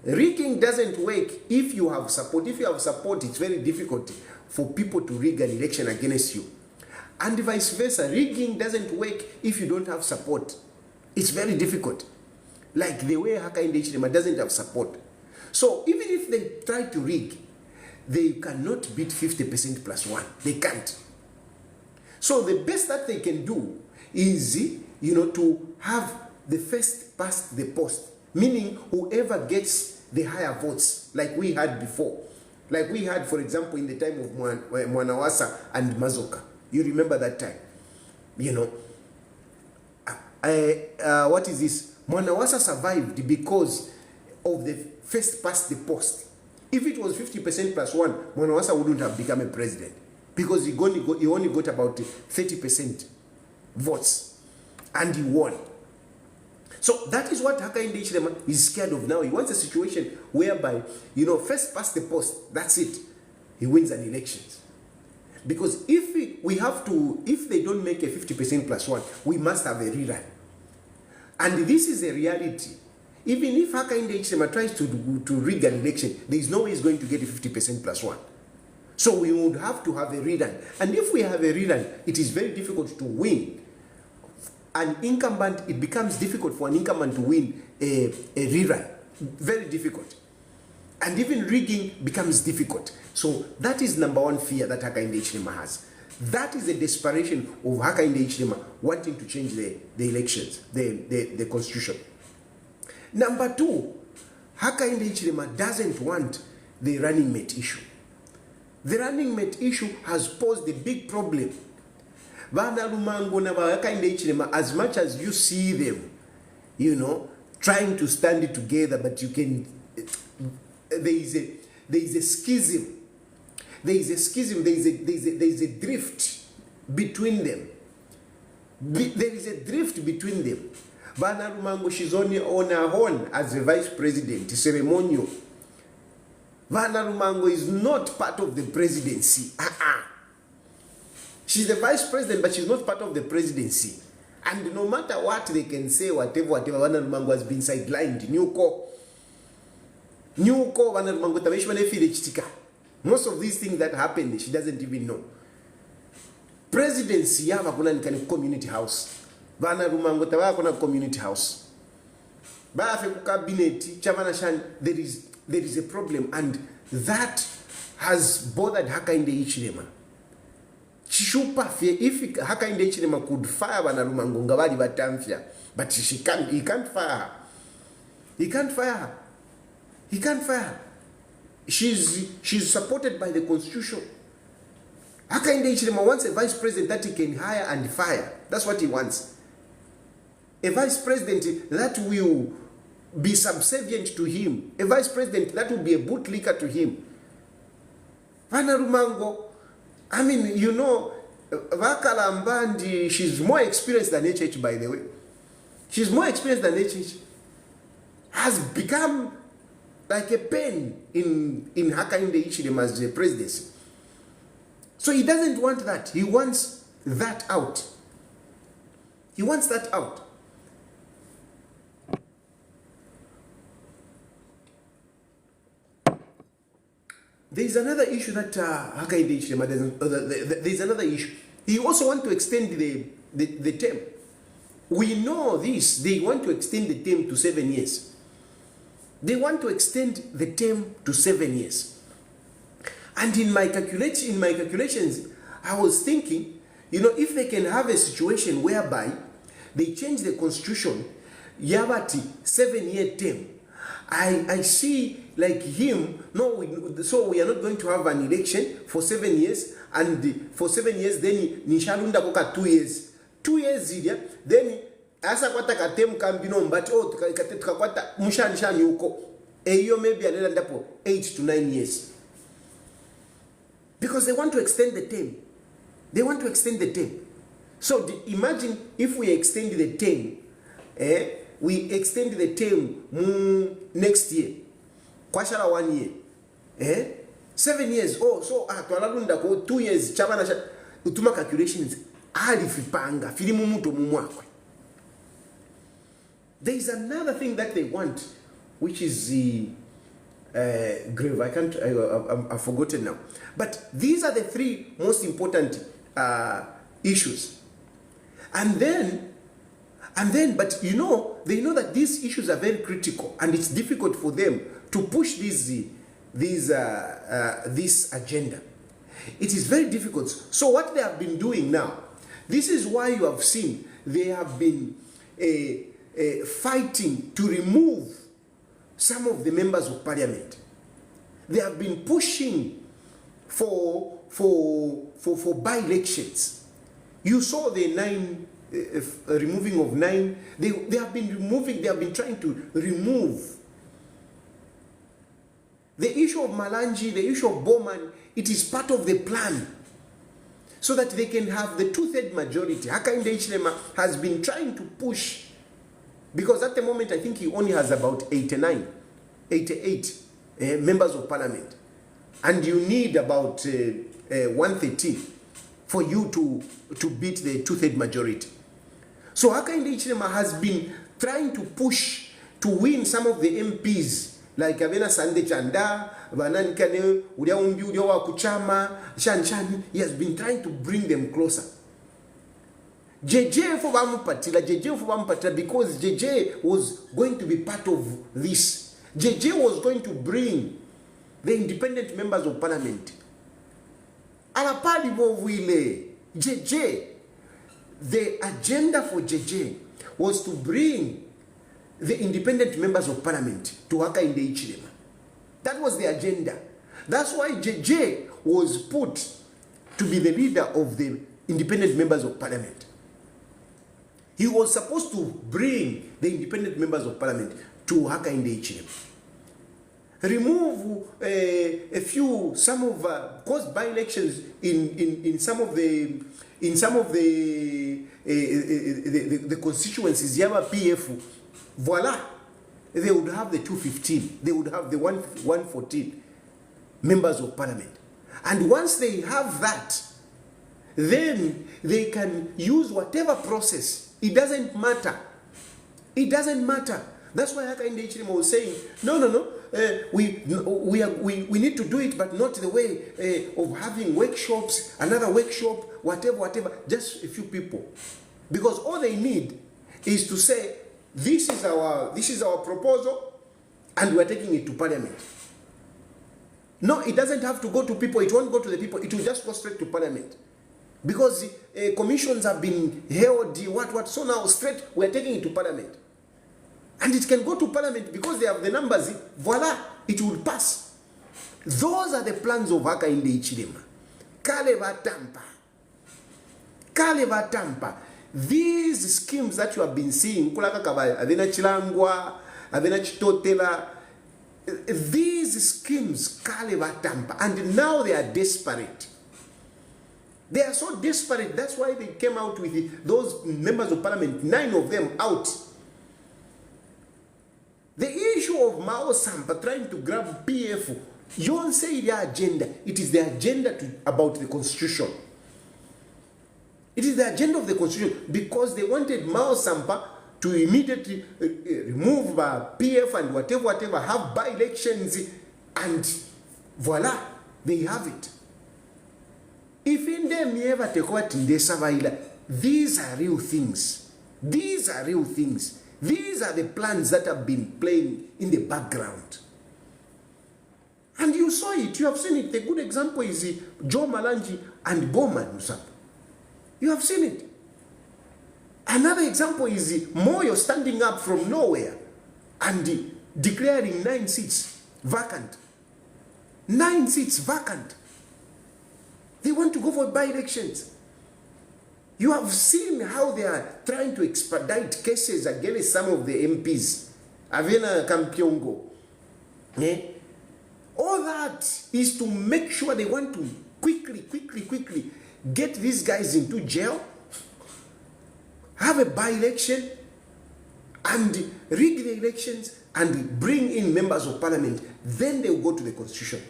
Rigging doesn't work if you have support. If you have support, it's very difficult for people to rig an election against you. And vice versa, rigging doesn't work if you don't have support. It's very difficult. Like the way Hakainde doesn't have support. So even if they try to rig, they cannot beat 50% plus 1. They can't. So the best that they can do is, to have the first past the post. Meaning whoever gets the higher votes, like we had before. Like we had, for example, in the time of Mwanawasa and Mazoka. You remember that time? What is this? Mwanawasa survived because of the first past the post. If it was 50% plus 1, Mwanawasa wouldn't have become a president. Because he only got about 30% votes. And he won. So that is what Hakainde is scared of now. He wants a situation whereby, first past the post, that's it. He wins an election. Because if they don't make a 50% plus 1, we must have a rerun. And this is a reality. Even if Hakainde tries to rig an election, there is no way he's going to get a 50% plus 1. So we would have to have a rerun. And if we have a rerun, it is very difficult to win. An incumbent, it becomes difficult for an incumbent to win a rerun. Very difficult. And even rigging becomes difficult. So that is number one fear that Hakainde has. That is the desperation of Hakainde wanting to change the elections, the constitution. Number two, Hakainde doesn't want the running mate issue. The running mate issue has posed a big problem. As much as you see them, trying to stand together, but you can, there is a schism. There is a schism, there is a drift between them. There is a drift between them. Bana Lumango, she's only on her own as the vice president, ceremonial. Bana Lumango is not part of the presidency. She's the vice president, but she's not part of the presidency. And no matter what they can say, whatever, Bana Lumango has been sidelined. Nyuko, Bana Lumango, Tabeshwane Fide Chitika. Most of these things that happen, she doesn't even know. Presidency, yava kuna ni community house. Bana Lumango tawa kuna community house. Ba afe ku cabinet, chamana shan, there is a problem, and that has bothered Hakainde Hichilema. If Hakainde Hichilema could fire Bana Lumango, ngabali batamfia, but he can't fire her. He can't fire her. He can't fire her. She's supported by the constitution. Hakainde Hichilema wants a vice president that he can hire and fire. That's what he wants. A vice president that will be subservient to him. A vice president that will be a bootlicker to him. Bana Lumango, I mean, Vakalambandi, she's more experienced than HH, by the way. She's more experienced than HH. Has become like a pen in Hakainde Hichilema's presidency. So he doesn't want that. He wants that out. He wants that out. There is another issue that Hakainde Hichilema doesn't. There is another issue. He also wants to extend the term. We know this. They want to extend the term to 7 years. They want to extend the term to 7 years. And in my calculations, I was thinking, if they can have a situation whereby they change the constitution, Yabati 7-year term, I see like him, so we are not going to have an election for 7 years, and for 7 years, then Nishalunda Koka 2 years. 2 years, then asa kwata katem kambino but tukakwata mushanishani huko eyo maybe another ndapo 8 to 9 years, because they want to extend the term. They want to extend the term. So imagine if we extend the term, we extend the term next year, kwashala 1 year, 7 years. Oh, so twalalunda ko 2 years chabana utuma calculations ali fipanga filimu muto mumwakwe. There is another thing that they want, which is the grave. I've forgotten now. But these are the three most important issues. And then, but you know, they know that these issues are very critical, and it's difficult for them to push this agenda. It is very difficult. So what they have been doing now, this is why you have seen they have been fighting to remove some of the members of parliament. They have been pushing for by-elections. You saw the removing of 9. They have been trying to remove the issue of Malanji, the issue of Bowman. It is part of the plan so that they can have the 2/3 majority. Hakainde Hichilema has been trying to push, because at the moment I think he only has about 88 members of parliament, and you need about 113 for you to beat the 2/3 majority. So Hakainde Hichilema has been trying to push to win some of the MPs, like Avena Sande Chanda, Vanankane, Udiaumbi, Udiawa Kuchama, Shanchani. He has been trying to bring them closer. JJ for Vampatila, because JJ was going to be part of this. JJ was going to bring the independent members of parliament. Alapali Wile, JJ, the agenda for JJ was to bring the independent members of parliament to Hakainde Hichilema. That was the agenda. That's why JJ was put to be the leader of the independent members of parliament. He was supposed to bring the independent members of parliament to Hakainde Hichilema. Remove some of cause by-elections in some of the constituencies. Yaba PF, voila, they would have the 215. They would have the 114 members of parliament. And once they have that, then they can use whatever process. It doesn't matter. It doesn't matter. That's why Hakainde Hichilema was saying, no. We need to do it, but not the way of having workshops, another workshop, whatever. Just a few people, because all they need is to say, this is our proposal, and we are taking it to parliament. No, it doesn't have to go to people. It won't go to the people. It will just go straight to parliament, because commissions have been held. So now straight we are taking it to parliament. And it can go to parliament because they have the numbers. Voila, it will pass. Those are the plans of Hakainde Hichilema. Kale Tampa. These schemes that you have been seeing, Avena Chilangwa, Avena Chitotela, these schemes, Kale Tampa. And now they are desperate. They are so desperate. That's why they came out with those members of parliament, 9 of them out. The issue of Mao Sampa trying to grab PF, you don't say their agenda. It is the agenda about the constitution. It is the agenda of the constitution, because they wanted Mao Sampa to immediately remove PF and whatever, have by-elections, and voila, they have it. If in them you ever take what in the Savaila, these are real things. These are real things. These are the plans that have been playing in the background. And you saw it, you have seen it. A good example is Joe Malanji and Bowman. You have seen it. Another example is Moyo standing up from nowhere and declaring 9 seats vacant. 9 seats vacant. They want to go for by-elections. You have seen how they are trying to expedite cases against some of the MPs. Avena Kampiongo. All that is to make sure they want to quickly get these guys into jail, have a by-election, and rig the elections, and bring in members of parliament. Then they will go to the constitution.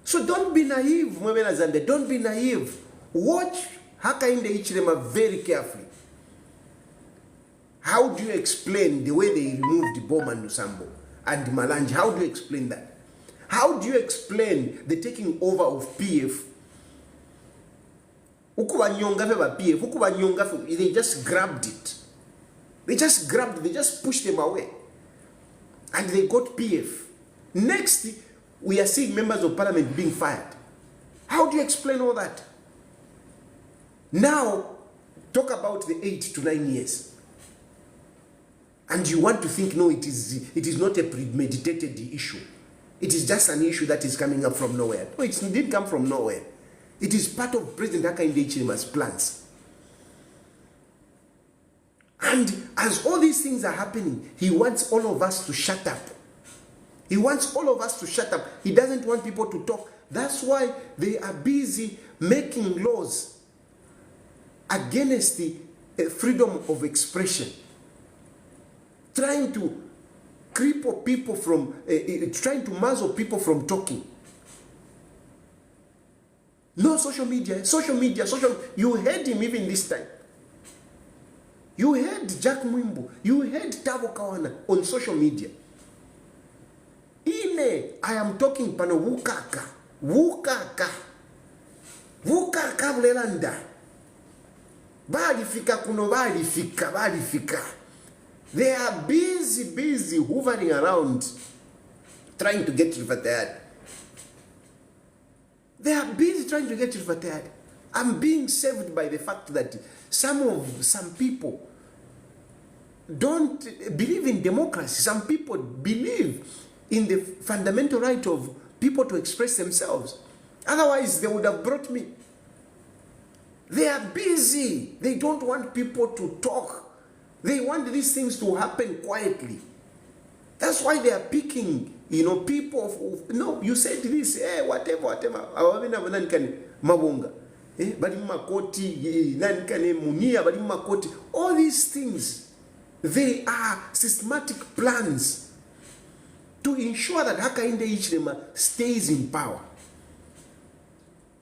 So don't be naive, Mwemena Zande. Don't be naive. Watch Hakainde Hichilema very carefully. How do you explain the way they removed Boma Nusambo and Malanji? How do you explain that? How do you explain the taking over of PF? They just grabbed it. They just pushed them away. And they got PF. Next, we are seeing members of parliament being fired. How do you explain all that? Now, talk about the 8 to 9 years. And you want to think, no, it is not a premeditated issue. It is just an issue that is coming up from nowhere. No, it didn't come from nowhere. It is part of President Hakainde Hichilema's plans. And as all these things are happening, he wants all of us to shut up. He wants all of us to shut up. He doesn't want people to talk. That's why they are busy making laws against the freedom of expression. Trying to cripple people from, trying to muzzle people from talking. No social media. You heard him even this time. You heard Jack Mwimbu. You heard Tavo Kawana on social media. I am talking pano wukaka vlelanda. Balifika kuno balifika. They are busy hovering around trying to get retired. They are busy trying to get retired. I'm being saved by the fact that some people don't believe in democracy. Some people believe in the fundamental right of people to express themselves. Otherwise, they would have brought me. They are busy. They don't want people to talk. They want these things to happen quietly. That's why they are picking, people. No, you said this, whatever. Mabonga. All these things, they are systematic plans to ensure that Hakainde Hichilema stays in power.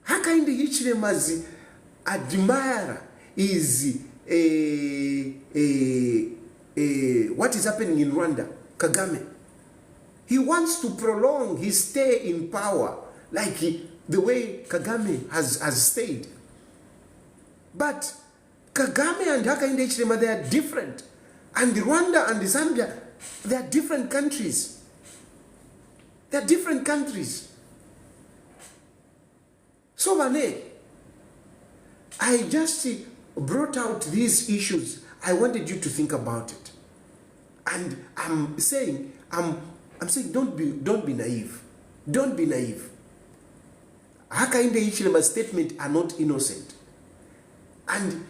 Hakainde Hichilema's admirer is what is happening in Rwanda, Kagame. He wants to prolong his stay in power like the way Kagame has stayed. But Kagame and Hakainde Hichilema, they are different. And Rwanda and Zambia, they are different countries. They are different countries. So, I just brought out these issues. I wanted you to think about it. And I'm saying, don't be naive. Don't be naive. Hakainde Hichilema's statements are not innocent. And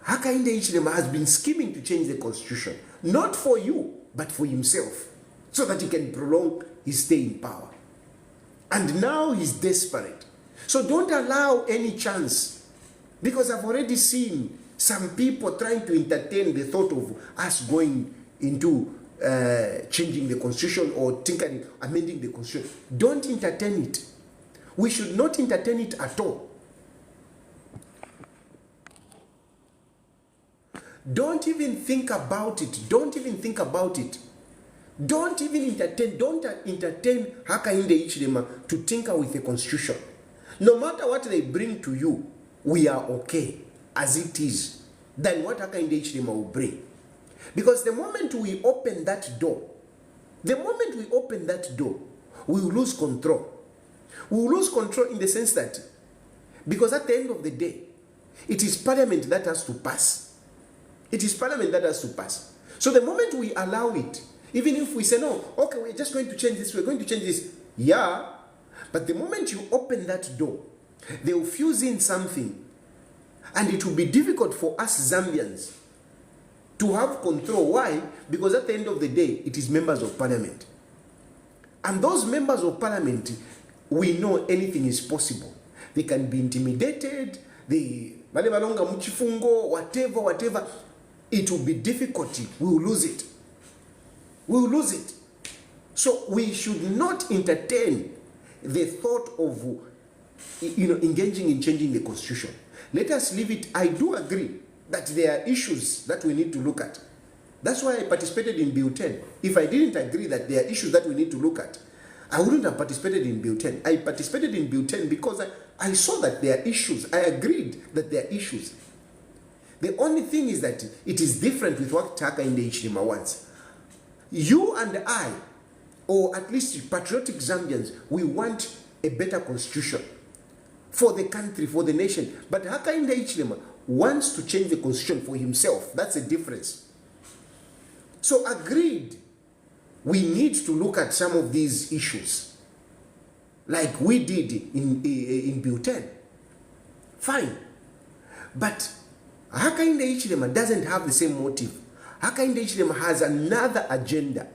Hakainde Hichilema has been scheming to change the constitution. Not for you, but for himself. So that he can prolong his stay in power. And now he's desperate. So don't allow any chance. Because I've already seen some people trying to entertain the thought of us going into changing the constitution or amending the constitution. Don't entertain it. We should not entertain it at all. Don't even think about it. Don't even think about it. Don't entertain Hakainde Hichilema to tinker with the constitution. No matter what they bring to you, we are okay as it is. Then what Hakainde Hichilema will bring. Because the moment we open that door, we will lose control. We will lose control in the sense that, because at the end of the day, it is parliament that has to pass. It is parliament that has to pass. So the moment we allow it, even if we say, no, okay, we're just going to change this, we're going to change this. Yeah, but the moment you open that door, they will fuse in something. And it will be difficult for us Zambians to have control. Why? Because at the end of the day, it is members of parliament. And those members of parliament, we know anything is possible. They can be intimidated, whatever. It will be difficulty. We will lose it. We will lose it. So we should not entertain the thought of engaging in changing the constitution. Let us leave it. I do agree that there are issues that we need to look at. That's why I participated in Bill 10. If I didn't agree that there are issues that we need to look at, I wouldn't have participated in Bill 10. I participated in Bill 10 because I saw that there are issues. I agreed that there are issues. The only thing is that it is different with what Hakainde Hichilema wants. You and I, or at least patriotic Zambians, we want a better constitution for the country, for the nation. But Hakainde Hichilema wants to change the constitution for himself. That's a difference. So agreed, we need to look at some of these issues like we did in Bill 10. Fine. But Hakainde Hichilema doesn't have the same motive. Hakainde Hichilema has another agenda.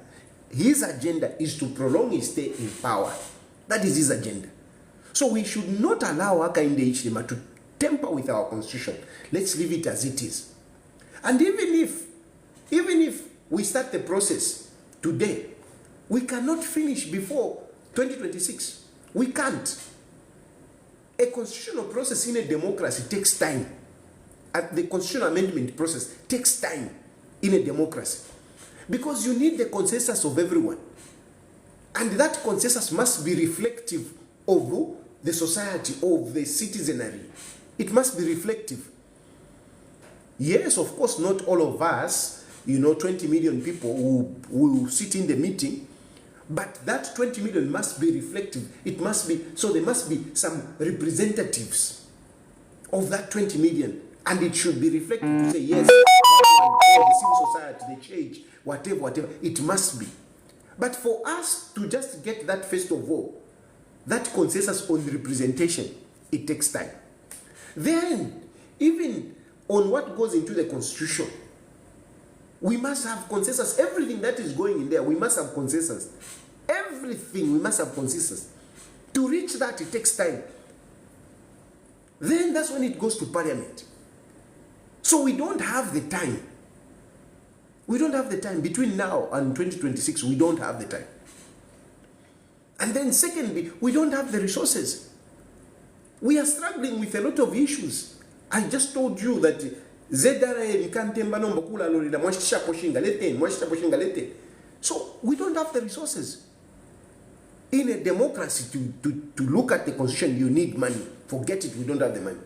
His agenda is to prolong his stay in power. That is his agenda. So we should not allow Hakainde Hichilema to tamper with our constitution. Let's leave it as it is. And even if we start the process today, we cannot finish before 2026. We can't. A constitutional process in a democracy takes time. And the constitutional amendment process takes time in a democracy. Because you need the consensus of everyone. And that consensus must be reflective of the society, of the citizenry. It must be reflective. Yes, of course, not all of us, 20 million people will sit in the meeting, but that 20 million must be reflective. It must be, so there must be some representatives of that 20 million, and it should be reflective to say, yes, that one, the civil society, the church, whatever, it must be. But for us to just get that, first of all, that consensus on representation, it takes time. Then, even on what goes into the constitution, we must have consensus. Everything that is going in there, we must have consensus. Everything, we must have consensus. To reach that, it takes time. Then that's when it goes to parliament. So we don't have the time. We don't have the time. Between now and 2026, we don't have the time. And then secondly, we don't have the resources. We are struggling with a lot of issues. I just told you that so we don't have the resources. In a democracy, to look at the constitution, you need money. Forget it, we don't have the money.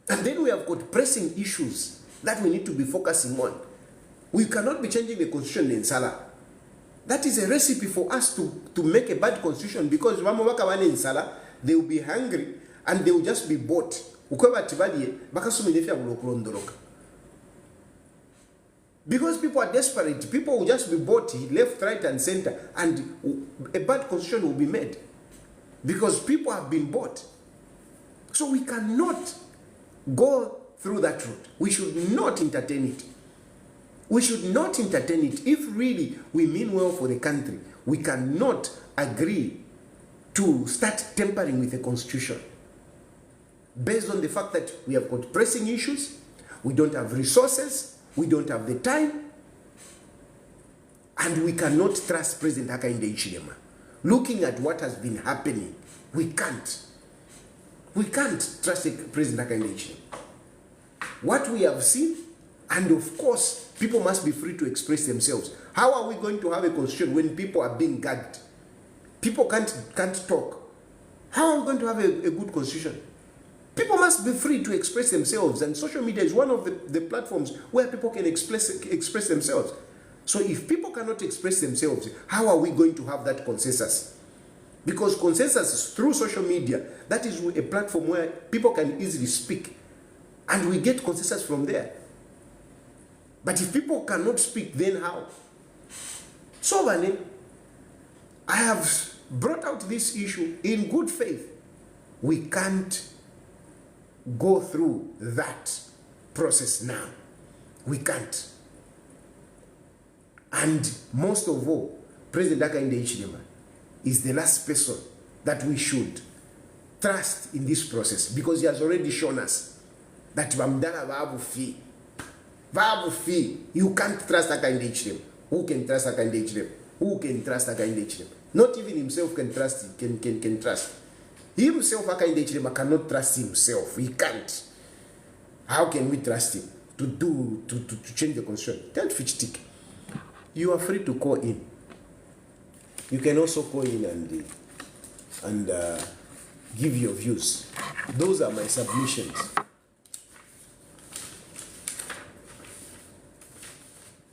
And then we have got pressing issues that we need to be focusing on. We cannot be changing the constitution in Salah. That is a recipe for us to make a bad constitution, because in Salah, they will be hungry and they will just be bought. Because people are desperate, people will just be bought left, right, and center, and a bad constitution will be made because people have been bought. So we cannot go through that route. We should not entertain it. We should not entertain it. If really we mean well for the country, we cannot agree to start tampering with the constitution based on the fact that we have got pressing issues, we don't have resources, we don't have the time, and we cannot trust President Hakainde Hichilema. Looking at what has been happening, we can't. We can't trust President Hakainde Hichilema. What we have seen, and of course, people must be free to express themselves. How are we going to have a constitution when people are being gagged? People can't talk. How are we going to have a good constitution? People must be free to express themselves, and social media is one of the platforms where people can express themselves. So if people cannot express themselves, how are we going to have that consensus? Because consensus through social media, that is a platform where people can easily speak, and we get consensus from there. But if people cannot speak, then how? So, Vane, I have brought out this issue in good faith. We can't go through that process now. We can't. And most of all, President Hakainde Hichilema is the last person that we should trust in this process, because he has already shown us that Vamdana Vabu Fi. Vabu Fi. You can't trust Hakainde Hichilema. Who can trust Hakainde Hichilema? Who can trust Hakainde Hichilema? Not even himself can trust. Can trust. Himself, Hakainde Hichilema, cannot trust himself. He can't. How can we trust him? to change the constitution. Tell Fitchtik, you are free to call in. You can also call in and give your views. Those are my submissions.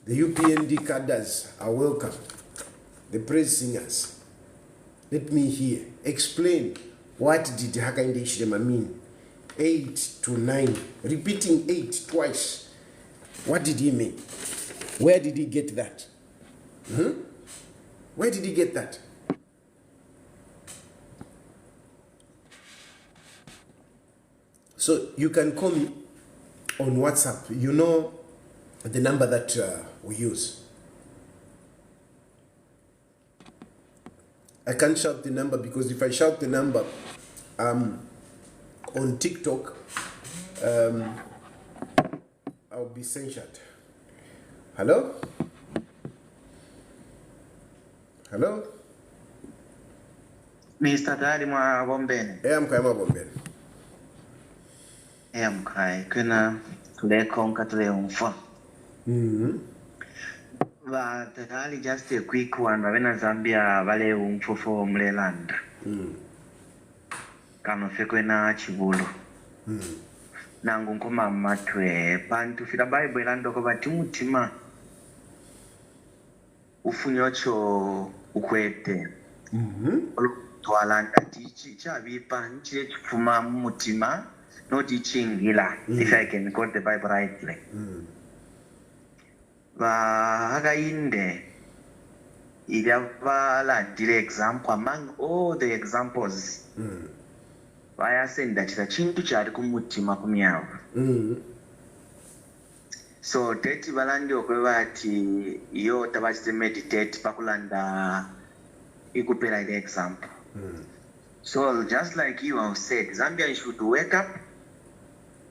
The UPND cadres are welcome. The praise singers. Let me hear. Explain, what did Hakainde Hichilema mean? 8 to 9. Repeating 8 twice. What did he mean? Where did he get that? Where did he get that? So you can call me on WhatsApp. You know the number that we use. I can't shout the number because if I shout the number on TikTok, I'll be censured. Hello? Hello? Mr. Daddy mwa bombeni. Mkai mwa bombeni. Mkai kuna tule konka tule umfa. But Ali just a quick one. Ravena Zambia vale umfofo mleland. Kano fekwe na chibulu. Nangu nkoma matwe pantu fila Bible lando kwa timutima. Ufunyocho ukwete. Twalanda tichi chabipa nchile chifuma mutima no tichingila. If I can quote the Bible rightly. Hakainde ilyabalandile example among all the examples. Bayasenda chita chintu chali kumutima kumyawo. So teti balandi okwebati iyo tabachite meditate pakulanda ikupela ile example. So just like you have said, Zambia should wake up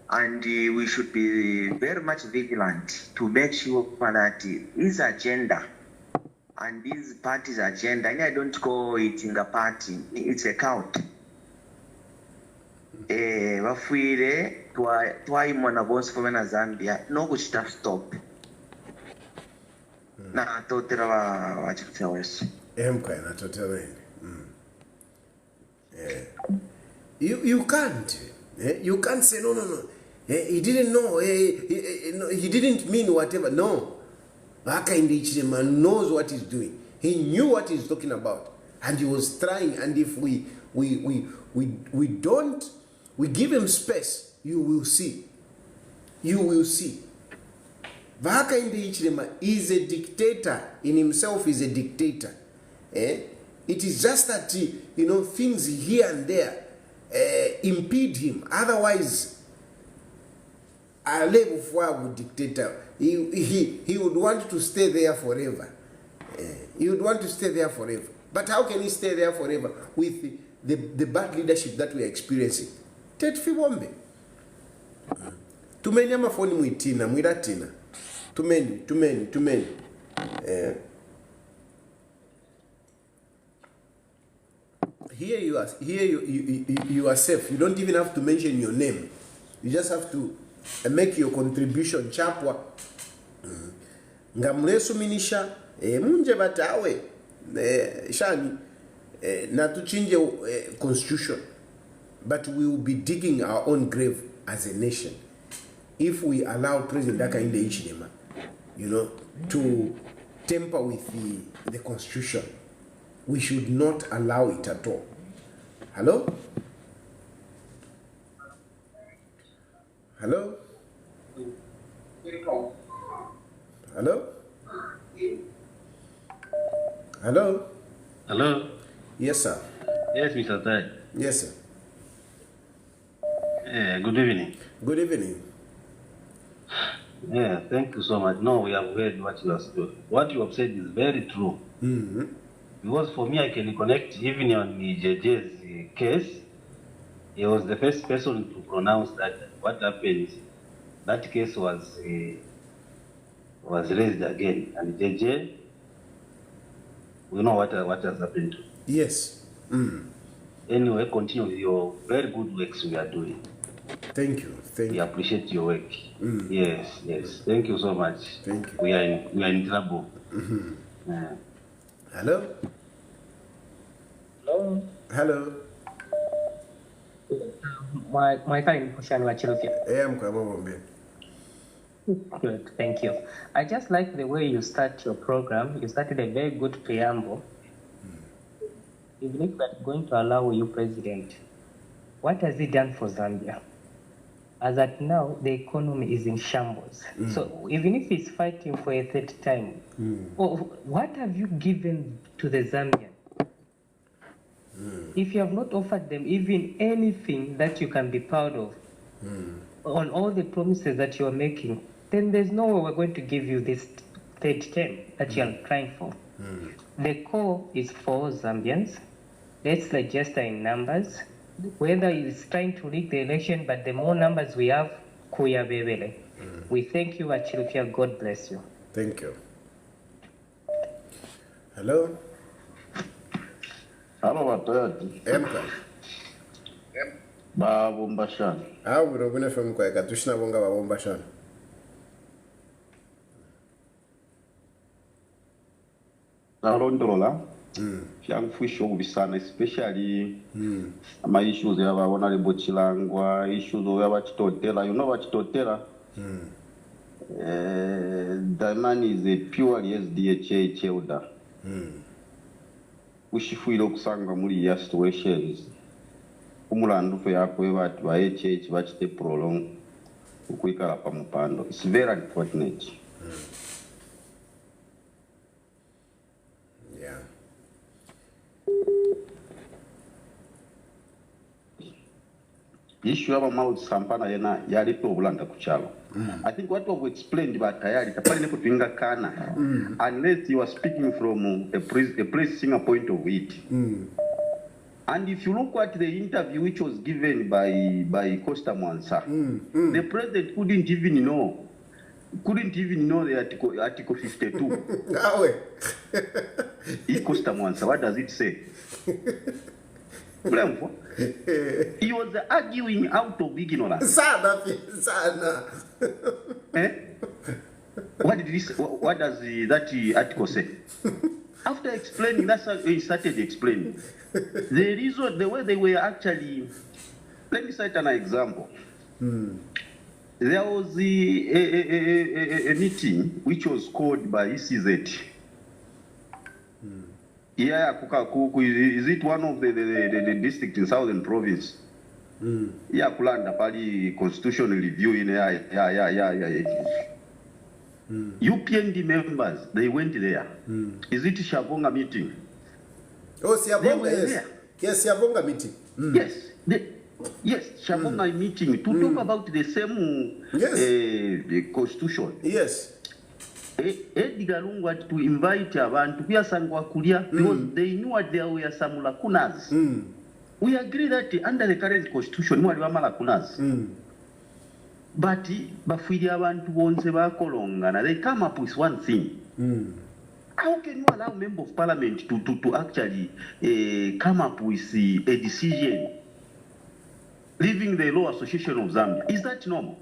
and we should be very much vigilant to make sure that his agenda and this party's agenda, and I don't call it in a party, it's a cult. Wafuire twaimona bonse fomena Zambia no kuchita stop na totera wachikutia wesu Mkai na totera you can't you can't say no he didn't know he didn't mean whatever. No, Hakainde Hichilema knows what he's doing. He knew what he's talking about and he was trying, and if we give him space, you will see. Hakainde Hichilema is a dictator in himself. Is a dictator. It is just that things here and there impede him. Otherwise, a level for dictator, he would want to stay there forever. He would want to stay there forever. But how can he stay there forever with the bad leadership that we are experiencing? Tet Fibombe. Too many amafoni muitina, muiratina. Too many. Here you are safe. You don't even have to mention your name. You just have to make your contribution chapwa. Ngamlesu minisha munje batawe shani na tuchinje constitution, but we will be digging our own grave as a nation if we allow President Hakainde Hichilema to tamper with the constitution. We should not allow it at all. Hello? Hello? Hello? Hello? Hello? Yes, sir. Yes, Mr. Tai. Yes, sir. Good evening. Good evening. Thank you so much. No, we have heard what you have said. What you have said is very true. Because for me, I can connect even on JJ's case. He was the first person to pronounce that what happened, that case was raised again. And JJ, we know what has happened to. Yes. Anyway, continue with your very good works we are doing. Thank you. Thank We you. appreciate your work. Yes, yes. Thank you so much. Thank you. We are in trouble. Hello? Hello. Hello? My kind question was I'm coming. good. Thank you. I just like the way you start your program. You started a very good preamble. Even if we're going to allow you, President, what has he done for Zambia? As at now, the economy is in shambles. So even if he's fighting for a third time, what have you given to the Zambian? If you have not offered them even anything that you can be proud of, on all the promises that you are making, then there's no way we're going to give you this third term that you are crying for. The core is for Zambians. Let's register in numbers. Whether it's trying to rig the election, but the more numbers we have, kuya bebele. We thank you, Achilufia. God bless you. Thank you. Hello? Hello, Batayati. Emka. Babomba shana. Urobune from Kweka. Tushna bonga babomba shana. Nalondolola. Fyangufisho kubisana, especially my issues ya honorable Chilangwa, issues ya Bachitotela. You know Bachitotela? The man is a purely SDHA elder. Ushifuile kusanga muri ya situations. Umulandu fe yakwe batu ba HH bachite prolong ukuikala pa mupando. It's very unfortunate. Yeah. Issue of mouth sampana yena yali probulanda kuchalo. I think what we've explained about tayari tapali nepo tuinga kana unless you are speaking from a pressing point of it. And if you look at the interview which was given by Costa Mwansa, the president couldn't even know the article 52. Costa Mwansa, what does it say? He was arguing out of ignorance. Sana. What does that article say? After explaining, that's how he started explaining. The reason, the way they were actually, let me cite an example. There was a meeting which was called by ECZ. Yeah, is it one of the district in Southern Province? Yeah, Kulanda Pali Constitutional Review in UPND members, they went there. Is it Shabonga meeting? Oh, Siabonga, yes. There. Yes, Siabonga meeting. Yes, Shabonga meeting to talk about the same the constitution. Yes. Edgar Lungu had to invite abantu kuyasangwa kulia because they knew what there were some lacunas. We agree that under the current constitution mwali wa lacunas. But bafiri abantu bonse bakolongana, they come up with one thing. How can you allow member of parliament to actually come up with a decision leaving the Law Association of Zambia? Is that normal?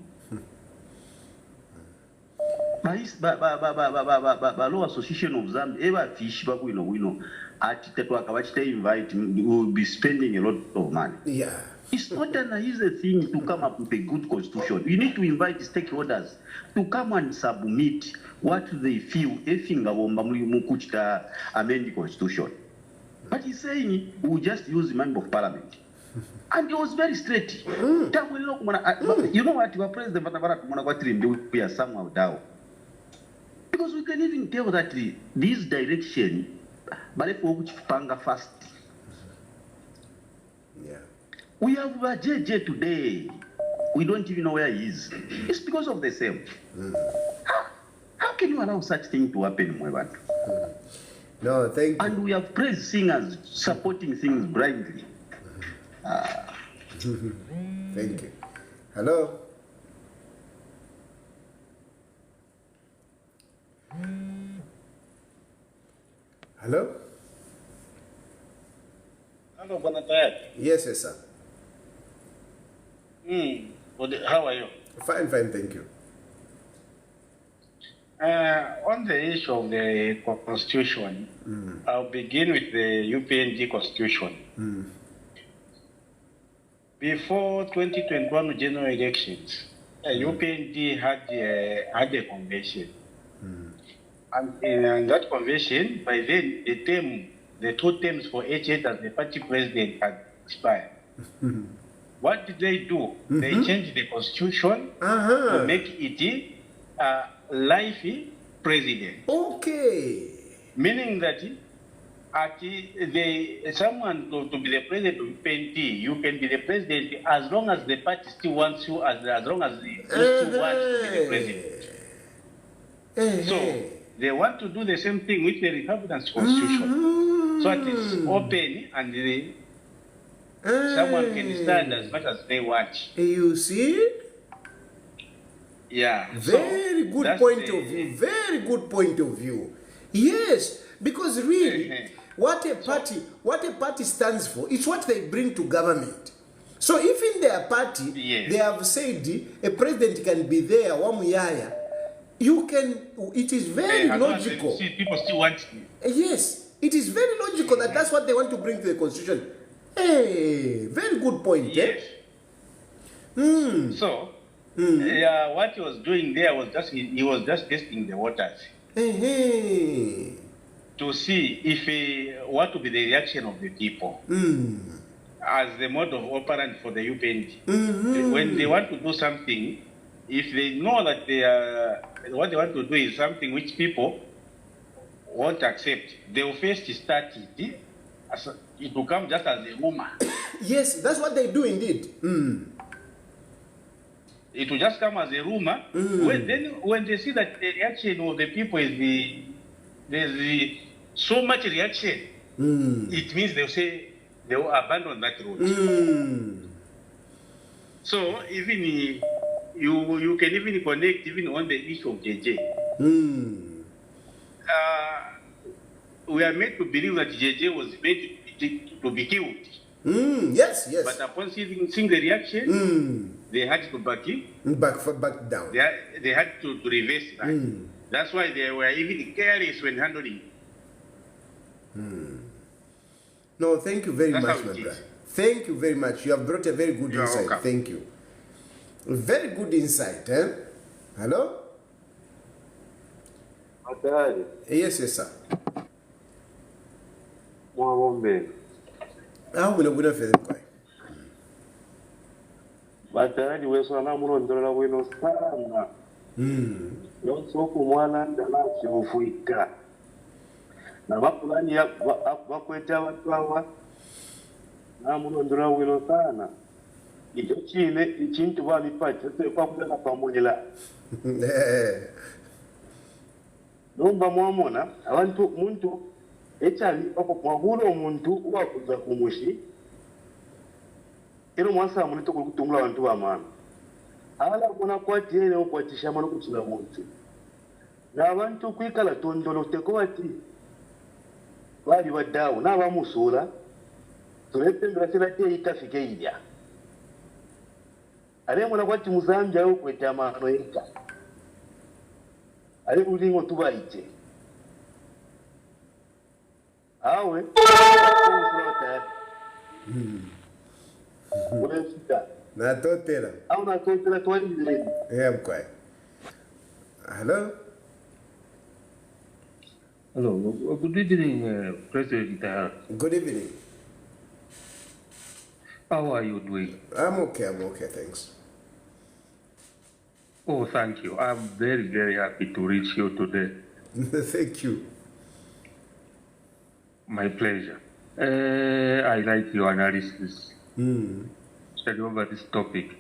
Law Association of Zambia, ever fish back we know at Tetuaka invite will be spending a lot of money. Yeah. It's not an easy thing to come up with a good constitution. You need to invite stakeholders to come and submit what they feel amend the constitution. But he's saying we'll just use the member of parliament. And he was very straight. You know what, your president, we are somehow down. Because we can even tell that this direction, but if we panga fast. Yeah. We have a JJ today. We don't even know where he is. It's because of the same. How can you allow such thing to happen, Mweban? No, thank you. And we have praise singers supporting things blindly. Thank you. Hello? Hello? Hello, Bwana Tayari. Yes, sir. How are you? Fine, fine, thank you. On the issue of the constitution, I'll begin with the UPND constitution. Before 2021 general elections, UPND had a convention. And in that convention, by then, the 2 terms for H8 as the party president had expired. What did they do? They changed the constitution to make it life president. Okay. Meaning that someone to be the president of UPND, you can be the president as long as the party still wants you, as long as you still want to be the president. So they want to do the same thing with the Republican constitution. So it is open and someone can stand as much as they want. You see? Yeah. Very good point of view. Very good point of view. Yes, because really, what a party stands for, it's what they bring to government. So if in their party they have said a president can be there, Wamuyaya, you can. It is very logical. People still want. Yes, it is very logical that that's what they want to bring to the constitution. Hey, very good point. Yes. So, what he was doing there was he was just testing the waters to see if what would be the reaction of the people as the mode of operandi for the UPND. When they want to do something, if they know that what they want to do is something which people won't accept, they will first start it. It will come just as a rumor. Yes, that's what they do indeed. It will just come as a rumor. When they see that the reaction of the people is there's so much reaction, it means they'll say they will abandon that road. So even you can even connect even on the issue of JJ. We are made to believe that JJ was made to be killed. Yes, yes. But upon seeing the reaction, they had to back down. They had to reverse that. That's why they were even careless when handling. No, thank you very much, my brother. Thank you very much. You have brought a very good insight. Welcome. Thank you. Very good insight, eh? Hello? Yes, yes, sir. Good feeling. Batali weswana mulondolola bwino sana. Yonsoku mwana ndala chibufuika. Na bapulani bakweta watu awa na mulondolola bwino sana. Icho chine ichintu balipacha kwa kudana pamonyela. Nomba mwamona abantu muntu echali mwahula omuntu uwakuza kumushi ero mwasa munito kutumula abantu bamana ala kuna kwati ere okwatisha mano kuchila muntu n'abantu kwikala tondolo teko bati bali badawo n'abamusula tuletembera sirate ikafike ija ale mwana kwati muzambya yo kweta amano eka ale ulingo tubaite awe Natotera. Yeah, I'm quiet. Hello? Hello. Good evening, President. Good evening. How are you doing? I'm okay, thanks. Oh, thank you. I'm very, very happy to reach you today. Thank you. My pleasure. I like your analysis. Over this topic.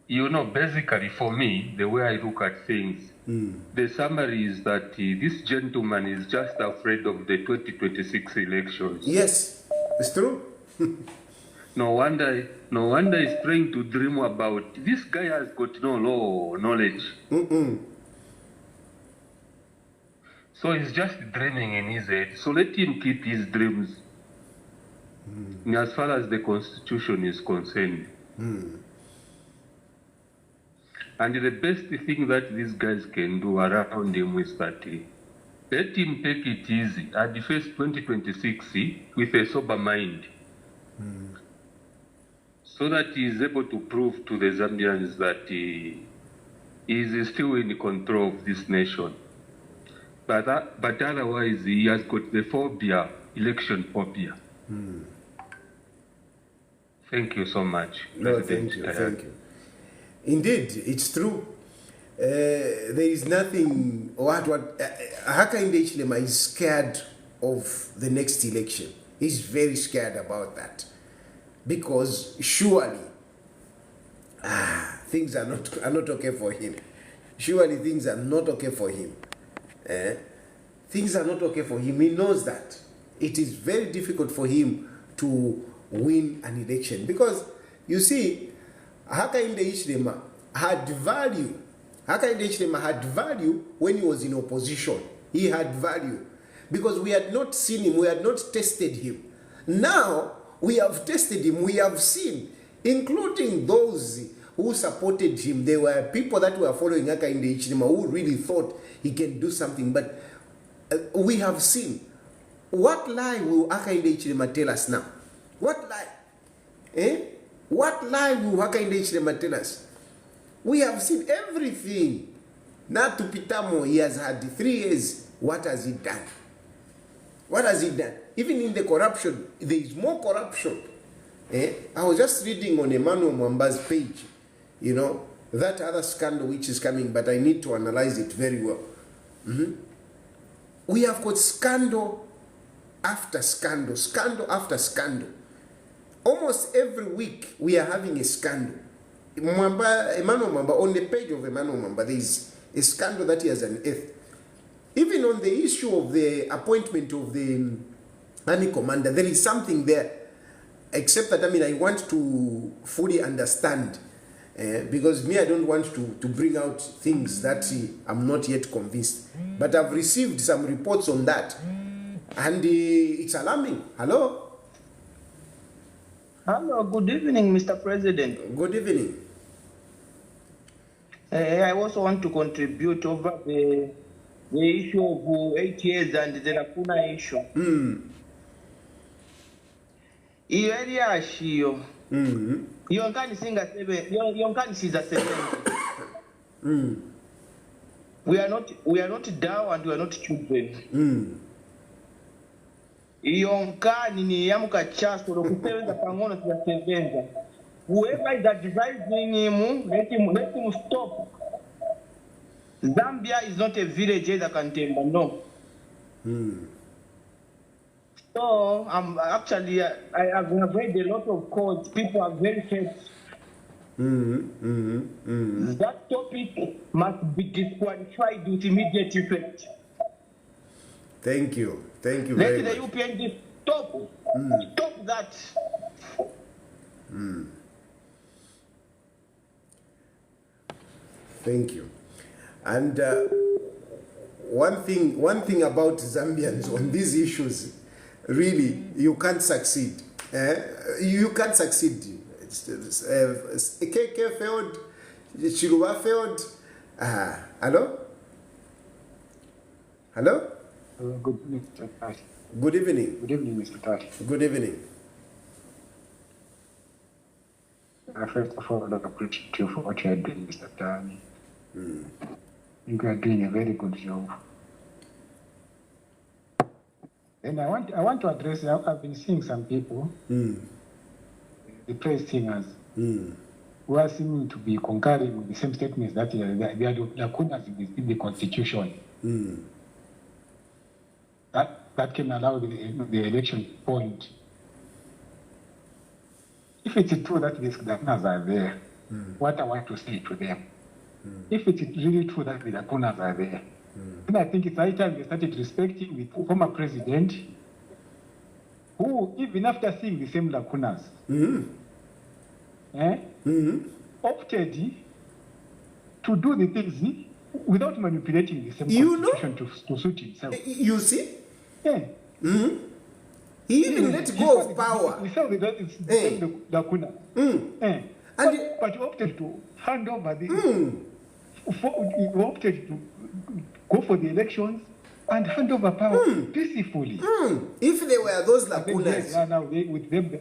You know, basically for me, the way I look at things, the summary is that this gentleman is just afraid of the 2026 elections. Yes, it's true. No wonder he's trying to dream about. This guy has got no law knowledge. So he's just dreaming in his head. So let him keep his dreams. As far as the Constitution is concerned, And the best thing that these guys can do around him is that let him take it easy and face 2026 with a sober mind. So that he is able to prove to the Zambians that he is still in control of this nation. But otherwise, he has got the phobia, election phobia. Thank you so much. No, thank you, thank you. Indeed, it's true. There is nothing. Hakainde Hichilema is scared of the next election. He's very scared about that, because surely things are not okay for him. Surely things are not okay for him. Things are not okay for him. He knows that it is very difficult for him to win an election, because you see, Hakainde Hichilema had value. Hakainde Hichilema had value when he was in opposition. He had value because we had not seen him, we had not tested him. Now we have tested him, we have seen, including those who supported him. There were people that were following Hakainde Hichilema who really thought he can do something, but we have seen. What lie will Hakainde Hichilema tell us now? What lie? What lie will Hakainde Hichilema tell us? We have seen everything. Natu Pitamo, he has had 3 years. What has he done? What has he done? Even in the corruption, there is more corruption. I was just reading on Emmanuel Mwamba's page, you know, that other scandal which is coming, but I need to analyze it very well. We have got scandal after scandal, scandal after scandal. Almost every week we are having a scandal. Emmanuel Mwamba, on the page of Emmanuel Mwamba, there is a scandal that he has unearthed. Even on the issue of the appointment of the army commander, there is something there. Except that, I want to fully understand. Because me, I don't want to bring out things that I'm not yet convinced. But I've received some reports on that. And it's alarming. Hello? Hello, good evening, Mr. President. Good evening. I also want to contribute over the issue of 8 years and the Lacuna issue. Iyo area shiyo. Yonkani siza 7. We are not down and we are not children. Yonkani ni yamuka chasto lokusebenza pangono tunasebenza. Whoever is advising him, let him stop. Zambia is not a village that can temper, no. So actually I have read a lot of codes. People are very hurt. That topic must be disqualified with immediate effect. Thank you. Thank you very much. Let the UPND stop. Stop that. Thank you. And one thing about Zambians on these issues, really, you can't succeed. You can't succeed. KK failed, Chiluba failed. Hello? Hello? Good evening, Mr. Tari. Good evening. Good evening, Mr. Tari. Good evening. First of all, I'd like to appreciate you for what you are doing, Mr. Tari. You are doing a very good job. And I want to address, I've been seeing some people, the praise singers, who are seeming to be concurring with the same statements that there are lacunas in the Constitution. That can allow the election point. If it's true that these lacunas are there, what I want to say to them, if it's really true that the lacunas are there, then I think it's high time they started respecting the former president, who, even after seeing the same lacunas, opted to do the things without manipulating the same constitution to suit himself. You see? Yeah. He even let go of power. We saw that it's the lacuna. But you opted to hand over the. You opted to go for the elections and hand over power peacefully. If there were those lacunas. Now with them.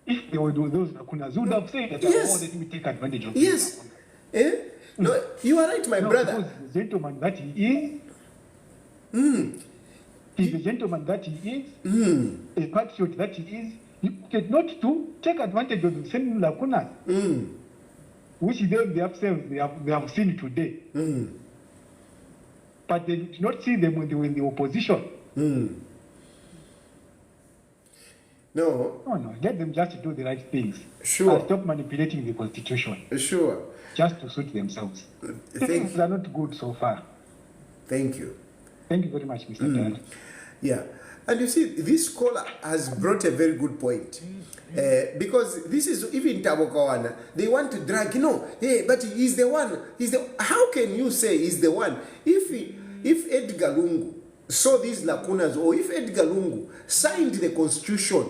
If there were those lacunas, you would have said that, let me take advantage of Yes. No, you are right, my brother. Because the gentleman that he is, he's the gentleman that he is, a patriot that he is, he opted not to take advantage of the same lacunas, which they have seen today. But they did not see them when they were in the opposition. No, let them just do the right things. Sure. And stop manipulating the constitution. Sure. Just to suit themselves. Things are not good so far. Thank you. Thank you very much, Mr. Dad. Yeah. And you see, this caller has brought a very good point. Because this is, even Tabo Kawana, they want to drag, but he's the one. How can you say he's the one? If Edgar Lungu saw these lacunas, or if Edgar Lungu signed the constitution,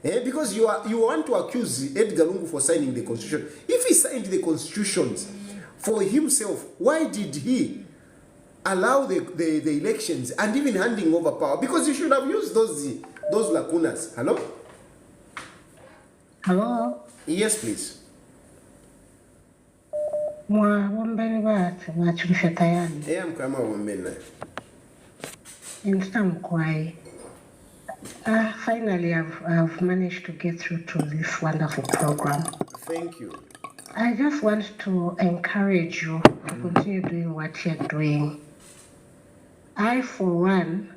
because you want to accuse Edgar Lungu for signing the constitution. If he signed the constitutions for himself, why did he allow the elections and even handing over power? Because he should have used those lacunas. Hello? Hello? Yes, please. Mwawombeni bati mwachulisha tayari. Mkama wombena. Instamkwai. Finally, I've managed to get through to this wonderful program. Thank you. I just want to encourage you to continue doing what you're doing. I, for one,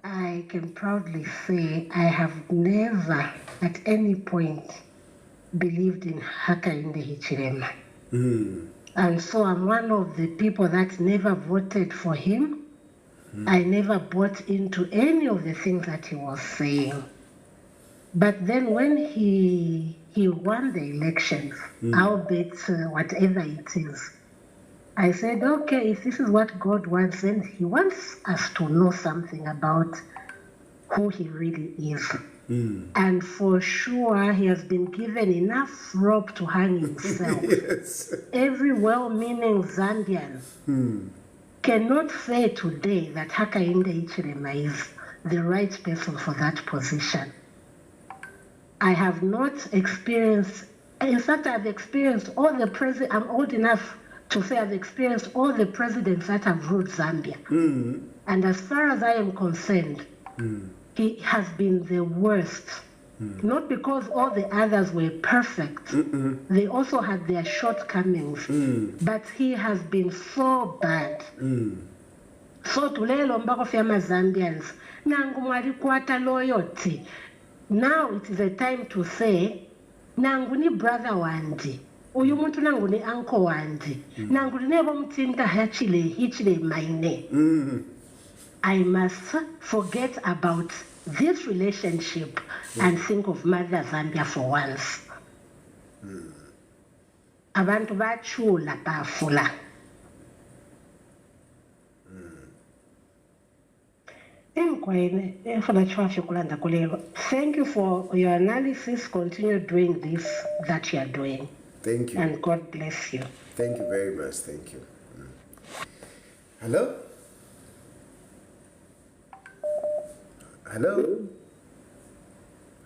I can proudly say I have never at any point believed in Hakainde Hichilema. And so I'm one of the people that never voted for him. I never bought into any of the things that he was saying. But then when he won the elections, albeit whatever it is, I said, okay, if this is what God wants, then he wants us to know something about who he really is. And for sure, he has been given enough rope to hang himself. Yes. Every well-meaning Zambian cannot say today that Hakainde Hichilema is the right person for that position. I have not experienced, in fact, I've experienced all the presidents, I'm old enough to say I've experienced all the presidents that have ruled Zambia. And as far as I am concerned, he has been the worst. Not because all the others were perfect. They also had their shortcomings. But he has been so bad. So tulelo mbako fyama Zambians, nangu mwalikuata loyalty. Now it is a time to say, nangu ni brother wandi. Uyu muntu nangu ni uncle wandi. Nangu ni nebo mtinda hichile maine. I must forget about this relationship and think of Mother Zambia for once. Abantu bachula bafula. Thank you for your analysis. Continue doing this that you are doing. Thank you. And God bless you. Thank you very much. Thank you. Hello? Hello?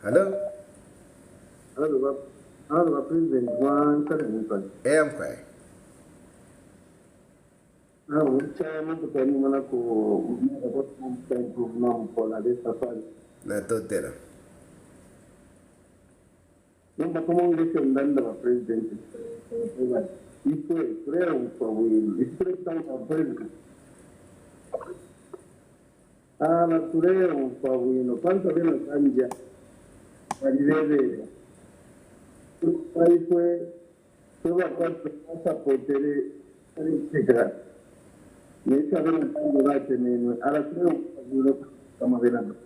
Hello? Hello, President. I'm quiet. Natotera. Namba como election dando a presidente. E foi creo por will. Expressão para presidente. La creo por will. Quanto bene cambia. Arrivederci. Aí foi toda a parte passa por ter integrado. Nesse caso não vai ter nenhum. Ela creo por will. Estamos vendo.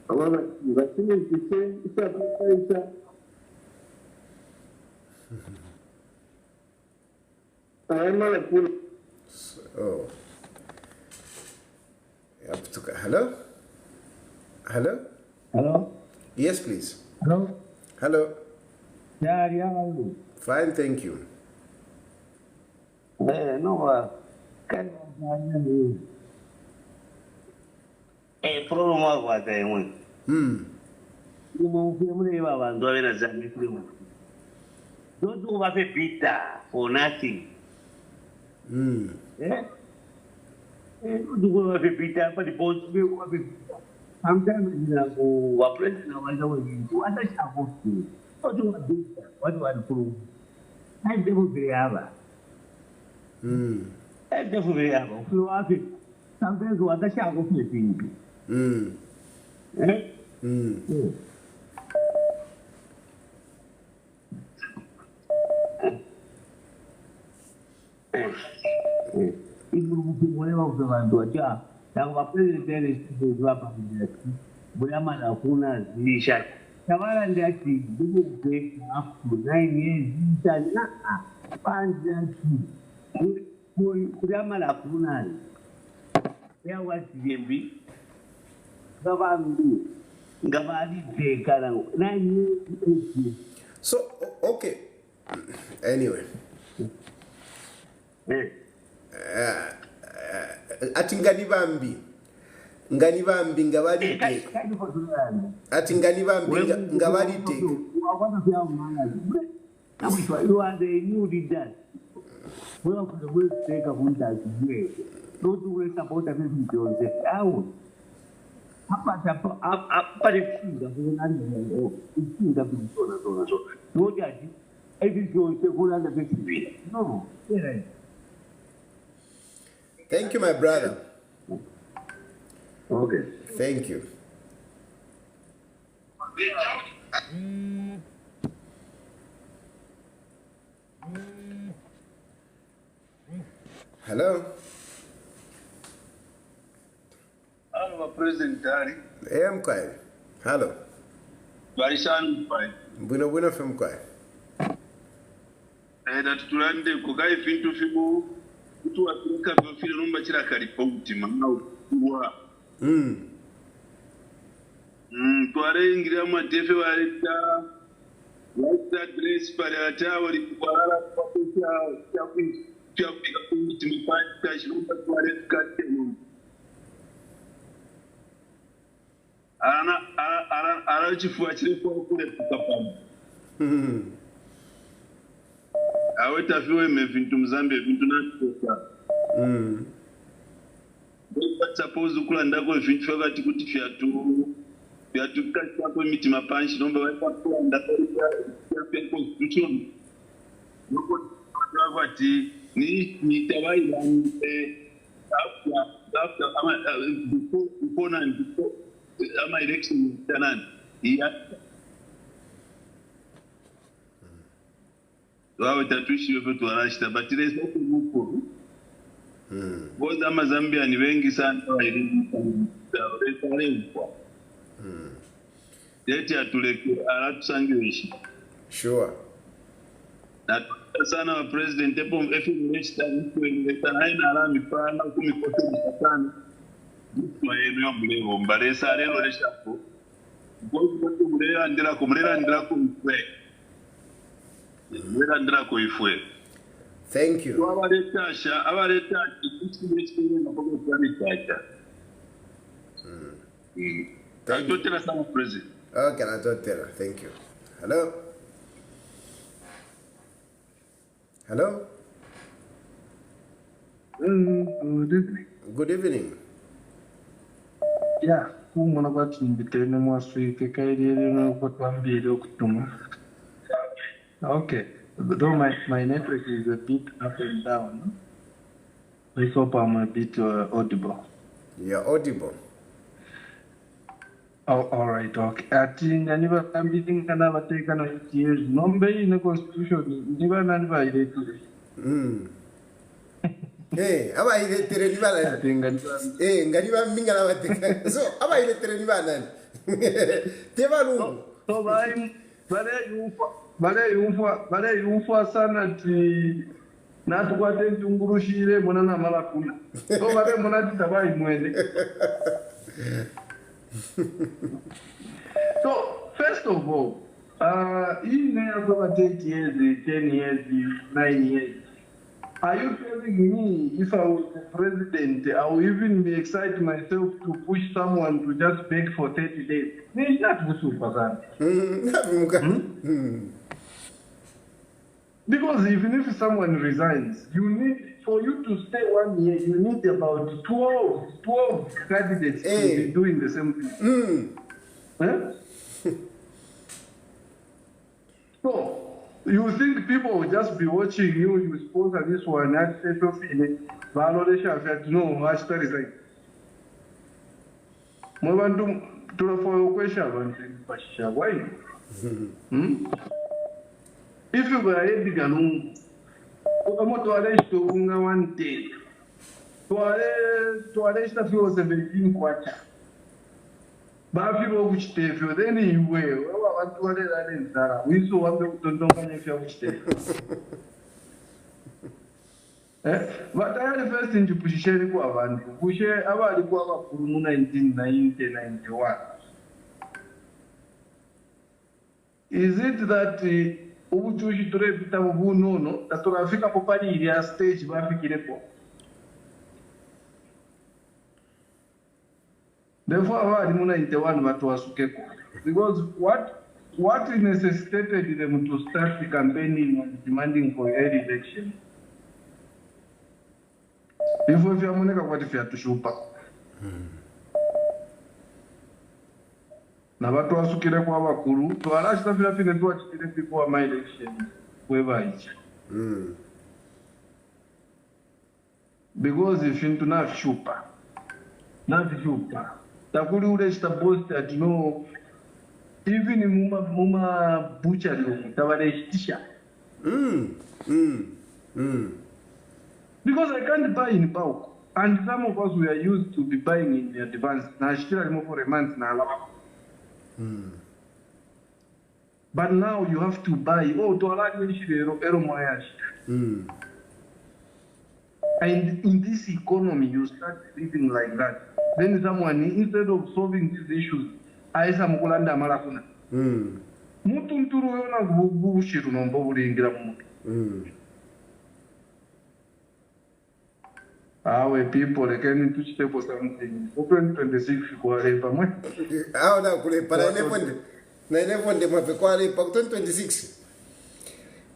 Agora, vai ser isso é isso. Oh. Hello? Hello? Hello? Yes, please. Hello? Hello. Yeah, yeah. Fine, thank you. No, prolong was there one. You move him and doing as a little. Don't do have a bitter for nothing. Yeah? Don't do have a bitter, but the boss will have a bitter. Sometimes you know, a president of the way you understand what to do. What do I do? What do I do? I never be ever. I never be ever. So I think sometimes what I shall go to the whatever of the man do a job. Now, a president is to drop on the Brahman of Huna's Nisha. Tavala and that is didn't take up to 9 years. Brahman of Huna's. There was the Gavani. Gavani take 9 years. So, okay. Anyway. Ati ngani bambi ngabalite ati ngani bambi ngabalite you are the new leader. We have the worst take of one that way. Don't do it about everything Joseph out. Apa it's no judge. Every Joseph who has the best. No, thank you, my brother. Okay. Thank you. Hello. Hello, President Dari. Hey, I'm quiet. Hello. Barishan quiet. Bueno from quiet. That tulande kugai fintu fibu kutu Afrika vile numba chira karipoti manau kuwa. Tuare ingira matefe walita wata dress para ata wali kuara kwa kia kumitimpani kashi numba tuare kate numba. Ara chifua chile kwa kule kukapamu. Aweta fiwe mevintu mzambe vintu na suppose ukula ndako vintu wakati kuti fiatu kasi wako miti mapanshi nomba waipa kula ndako ya constitution wakati ni tabai ya after before ama election tanani wawe tatuishi wewe tuarashita but there is no move boza mazambia ni wengi sana yeti atuleke alatusangiwishi sure na sana wa president epo mrechi kuelekea haina alami pana kumikosa sana kwa eneo mleo mbaresa leo leshapo boza kumlea ndira kumfwe ndira koifwe. Thank you. Abareta ikichiro na bogo plani chacha. Natotela sana president. Okay, natotela. Thank you. Hello. Hello. Good evening. Good evening. Yeah, kumona kwati mbitene mwaswike kaidiri no kwambire okutuma. Okay. Though my network is a bit up and down, I hope I'm a bit audible. You're audible. Oh, all right, okay. I think I never am beating another taken on years. Number in the constitution, never related to it. Hey, how are you telling me? Hey, Ganiba Mingala, so how are you telling me? Tevalu. So I'm Bale yumfa sana ti natukwate ntungurushire mona na malakuna. So bale mona titabai mwende. So first first of all, in over 8 years, 10 years, 9 years, are you telling me if I was the president, I would even be excited myself to push someone to just beg for 30 days? It's not because even if someone resigns, you need, for you to stay 1 year, you need about 12 candidates to be doing the same thing. So, you think people will just be watching you, you sponsor this one, that no, I still resign. I want to for your question, why? If you were a big alone, to arrest to one day, to arrest a few 17 quarter. But if you which day, if you're anyway, what we saw one to know if you're which day. But I had the first thing to push share push about the Guava 1991. Is it that Ubuchushi to reputabu no, that to Africa Popani stage Bafikirepo? Therefore, I didn't because what necessitated them to start the campaigning and demanding for early election? Before if you are what if you have to show up. Now, what was to Wakuru to allow stuff to watch before my election, whoever it. Because if you do not shupa, not shupa. Takuli ulesta boss that no, even in Muma butchery, Tavarestisha. Because I can't buy in bulk, and some of us we are used to be buying in advance. Now, still more for a month now. But now you have to buy. Oh, to allow you and in this economy, you start living like that. Then someone, instead of solving these issues, I am Mulanda Maracuna. Mutunturu yona gubushiru nombo bulingira muntu. Our people they can teach them for something. Open 26 for a month. Ah, na kule para na 11 mafekwa le pa 26.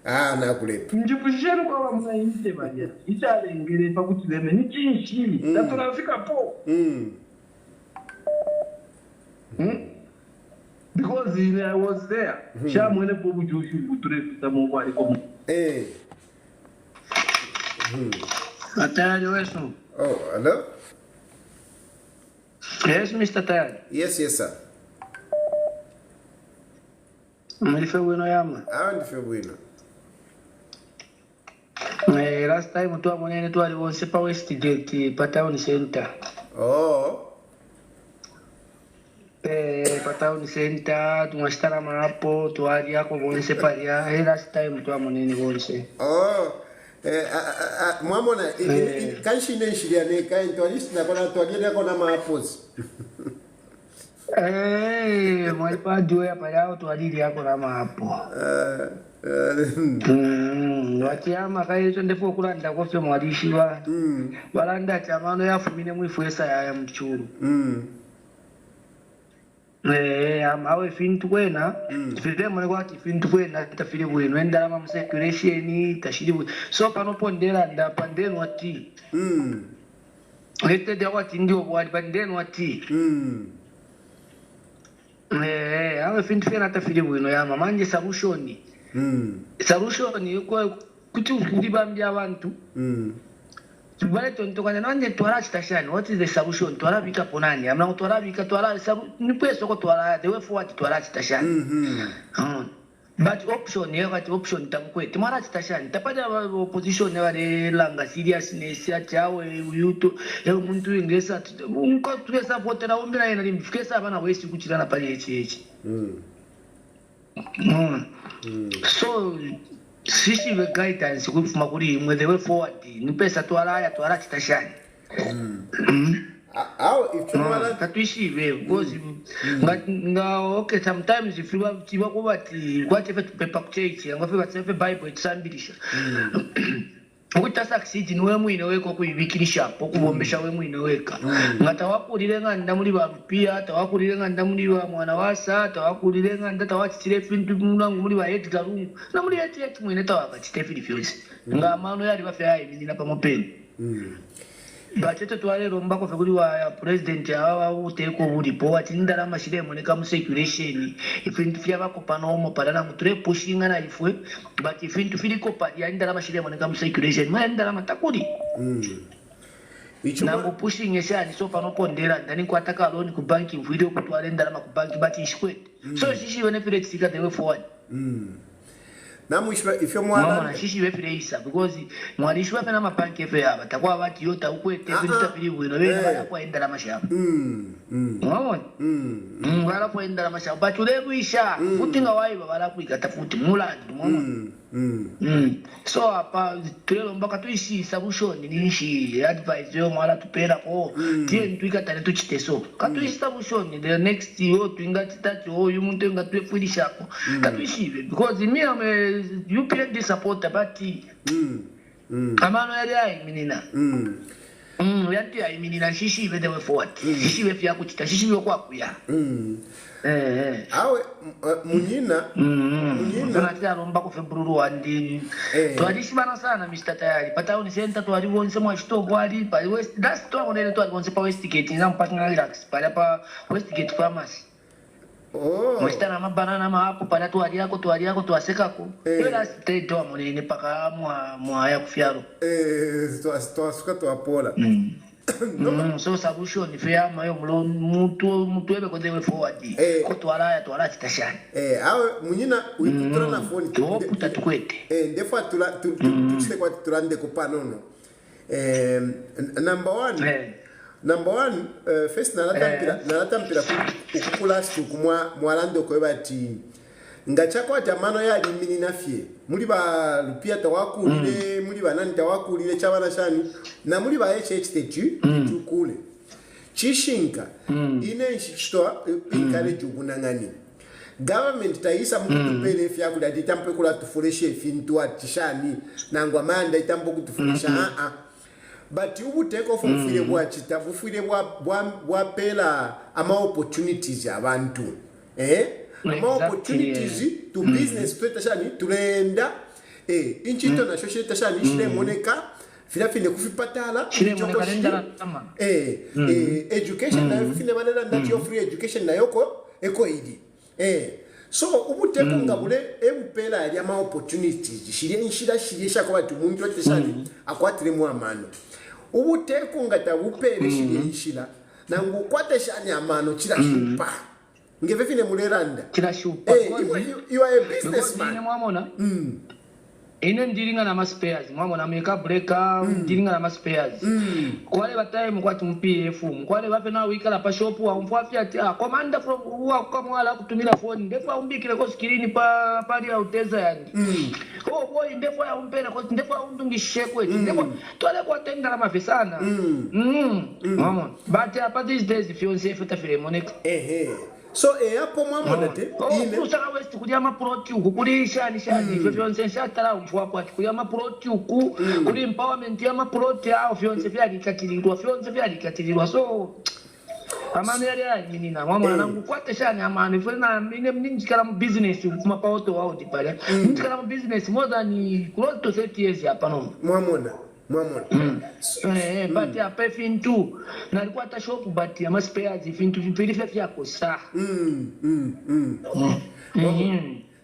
Ah, na kule. Njipushiru kwa msainte baya. Itale ngere pa kutileme ni chinshi. Tunafika po. Because I was there. Shamwene pobu jushi buture tamo wali komu. Atari. Oh, hello? Yes, Mr. Tayari. Yes, sir. Mlife bueno yama. Ndife bueno. Last time tu amonene tu aliwonse pa Westgate pa town center. Oh. Pa town center, tunastara mapo, tu aria ko bonse pa ya. Last time tu amonene bonse. Oh. Mwamona kanshi neshiria ne kai tourist na kona twagenda kona mapos. Mwalipa joya pala twalili yako na mapo. Wakiama kai chonde fo kulanda kofe mwalishiwa. Balanda chamano yafumine mwifuesa ya mchuru. Awe fintu kwena fide mwe kwati fintu kwena tafiri bwino endala ma circulation tashiri so pano pondera nda pandeno ati ete de kwati ndio bwali pandeno ati awe fintu kwena tafiri bwino ya manje solution yuko kuti ukubambya abantu Tubale tontokana nanje twala chitashani. What is the solution? Twala bika ponani. Amna twala bika twala ni pweso ko twala the way forward twala chitashani. But option ye kati option tamkwe. Timara chitashani. Tapata opposition ne wale langa seriousness ya chawe yuto ya muntu ingesa unko twesa potera ombira ina limfikesa abana wesi kuchirana pali echi. So sisi we guidance kufuma kuri imwe the way forward ni pesa twala chitashani. How if you want katuishive because okay sometimes if you want whatever to paper church ngafe Bible itsambilisha ukuthi succeed niwe mwine weko kuyibikirisha pokubombesha we mwine weka ngatawakulire nganda muri barupia tawakulire nganda muri wa mwana wasa tawakulire nganda tawachitire fintu munangu muri wa Edgar Lungu na muri eti mwine tawakachite filifyosi ngamano yali bafya iminina pamopeni Bacheto tuwalero mbako fekuli wa president hawa uteko ulipo atindala mashile moneka mu circulation ifintu fya bako panomo padana mutre pushing na ifwe but ifintu filiko padi andala mashile moneka mu circulation maendala matakuri na ngo pushing yeshani so pano pondera ndani kwataka loan ku banki video kutwale ndala ku banki but ishwe so shishi benefit sika the way forward Namushwa if you mwana shishi befireisa because mwanishwa pena mabanki efe aba takwa bati yota ukwete bintu tapiri bwino bera kwa endala mashamba mwana wala kwa endala mashamba but ulebuisha futinga waiba wala kuikata futi mulandi mwana so apa tulelo mbaka tuishi solution nishi advice yo mwana tupera ko tie ntuikata ne tuchiteso katuishi solution the next year tuingati tatu oyu muntu ngatwefulisha ko katuishi because me am you can support but amano yali minina yanti ai minina shishi vede we forward shishi we fya kuchita shishi we kwa kuya awe munyina tunataka romba ko February andi twadishibana sana Mr. Tayari patauni center twali wonse mwa stop wali pa west that's to onele twali wonse pa west gate na mpaka relax pa west gate pharmacy Mwestana mabanana mahapo pada tuwali yako tuwasekako Yola state wa mwenye paka mwa ya kufiaro tuwasuka tuwapola so solution fair mayo mutu ebe kodewe forward ko tuwala chitashani awe munyina uitutura na phone tuoputa tukwete ndefa tuchite kwa tulande kupanono Number one, first nalatampira ukukula siku mwalando kwa bati ngachako atamano ya limini nafye muri ba lupia tawakulire muri ba nani tawakulire chabana shani na muri ba HHTQ tukule chishinka ine nshishtoa ikale jugunangani government taisa mtu pele fya kula ditampe kula tufureshe fintu atishani nangwa manda itambo kutufuresha but you would take off ufire bwachita bufire bwa pela ama opportunities abantu ama opportunities to business twetashani tulenda inchito na shosheta shani shile moneka filafine kufipatala education na fine banela ndati free education na yoko eko idi so ubuteko ngabule empela ya ma opportunities shile nshira shirisha kwa batu muntu twetashani akwatire mu amano ubuteko ngata bupere shirishira nangu kwate shani amano kirashupa ngeve fine muleranda kirashupa you are a businessman mwamona ine ndiringa na spares mwamona meka breaker ndiringa na spares kwale bataye mukwati mpf kwale bafe na wikala pa shop wa mfafia ati commander from wa kamwala kutumira phone ndefu umbikire ko screen pa pali ya uteza yani boy ndefu ya umpena ko ndefu undungishe kweti ndefu tole kwa tenda na mafisana mwamona but apa these days fiance feta file moneka so hapo mwamona te ine usaka west kulia maproti huku kuli shani ife fiance shatara umfwa kwa kulia maproti huku kuli empowerment ya maproti hao fiance vya likatirirwa so amane yale minina mwamona nangu kwate shani amane fena mine mninjikala mu business kuma paoto wao dipale mninjikala mu business more than close to 30 years hapa no mwamona but ya pefintu na alikuwa ta shop but ya spares fintu vipili vyako saa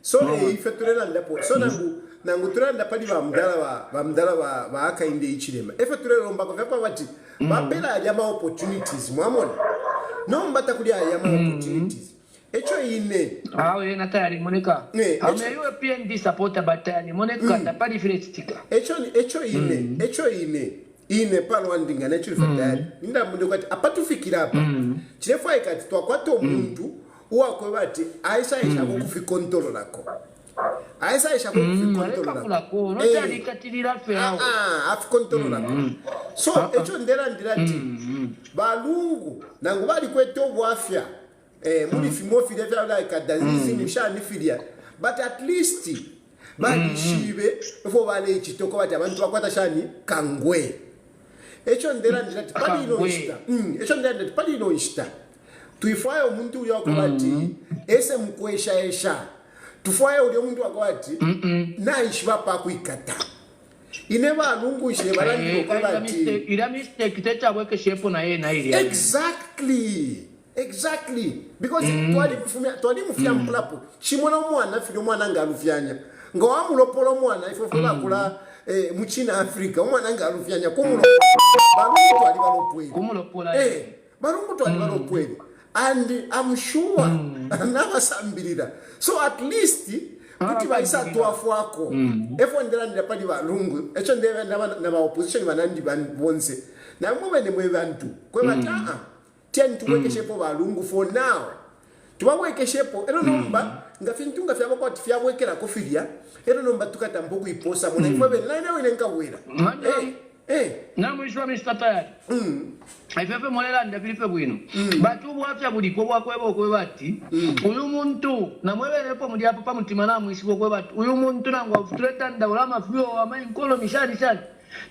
so ife turela ndapo so nangu turenda pali ba mdala ba Hakainde ichirema ife turela mbako vyako bati babela ya ma opportunities mwamona no mbata kulia ya ma opportunities echo ine awe na tayari moneka ame yue PND supporter batani moneka na pali file stika echo ine palo andinga na chiri fatali inda mundu kwati apatufikira hapa chirefa ikati twakwata omuntu uwakwe bati aisha kufi control lako aisha kufi control lako notali katirira fe afi control lako so echo ndera ndirati balungu nangu bali kwete obwafya muli fimofi lefya like adazizi mushani filia but at least bali shibe fo bale chitoko bati abantu bakwata shani kangwe echo ndera ndirati pali ino ishita echo ndera ndirati pali ino ishita tuifaye umuntu uli wakubati ese mkwesha esha tufaye uli umuntu wakubati naishi bapa kuikata ineba alungu ishe balandi wakubati ila mistake techa weke shepo na ye na ili exactly because twali mufya mplapo chimona mwana filo mwana ngalufyanya ngo amulopolo mwana ifo bakula muchina Africa umwana ngalufyanya kumulopola balungu twali balopwe kumulopola balungu twali balopwe and I'm sure nabasambirira so at least kuti baisa twafu wako efo ndera ndapali balungu echo ndebe na ba opposition banandi bonse na mwe mwe bantu kwe bata ten tuwekeshepo balungu for now tuwawekeshepo ero nomba ngafintunga fyabo kwa tifyabwekera kofilia ero nomba tukatambo kuiposa mona ifwe na ine nkawera na mwishwa mistata aifefe molela ndapilife bwino batu bwafya buliko bwakwebo kwe bati uyu muntu namwebelepo muli apa pamutima na mwishiko kwe bati uyu muntu nango afutuleta ndaulama fyo amayinkolo mishani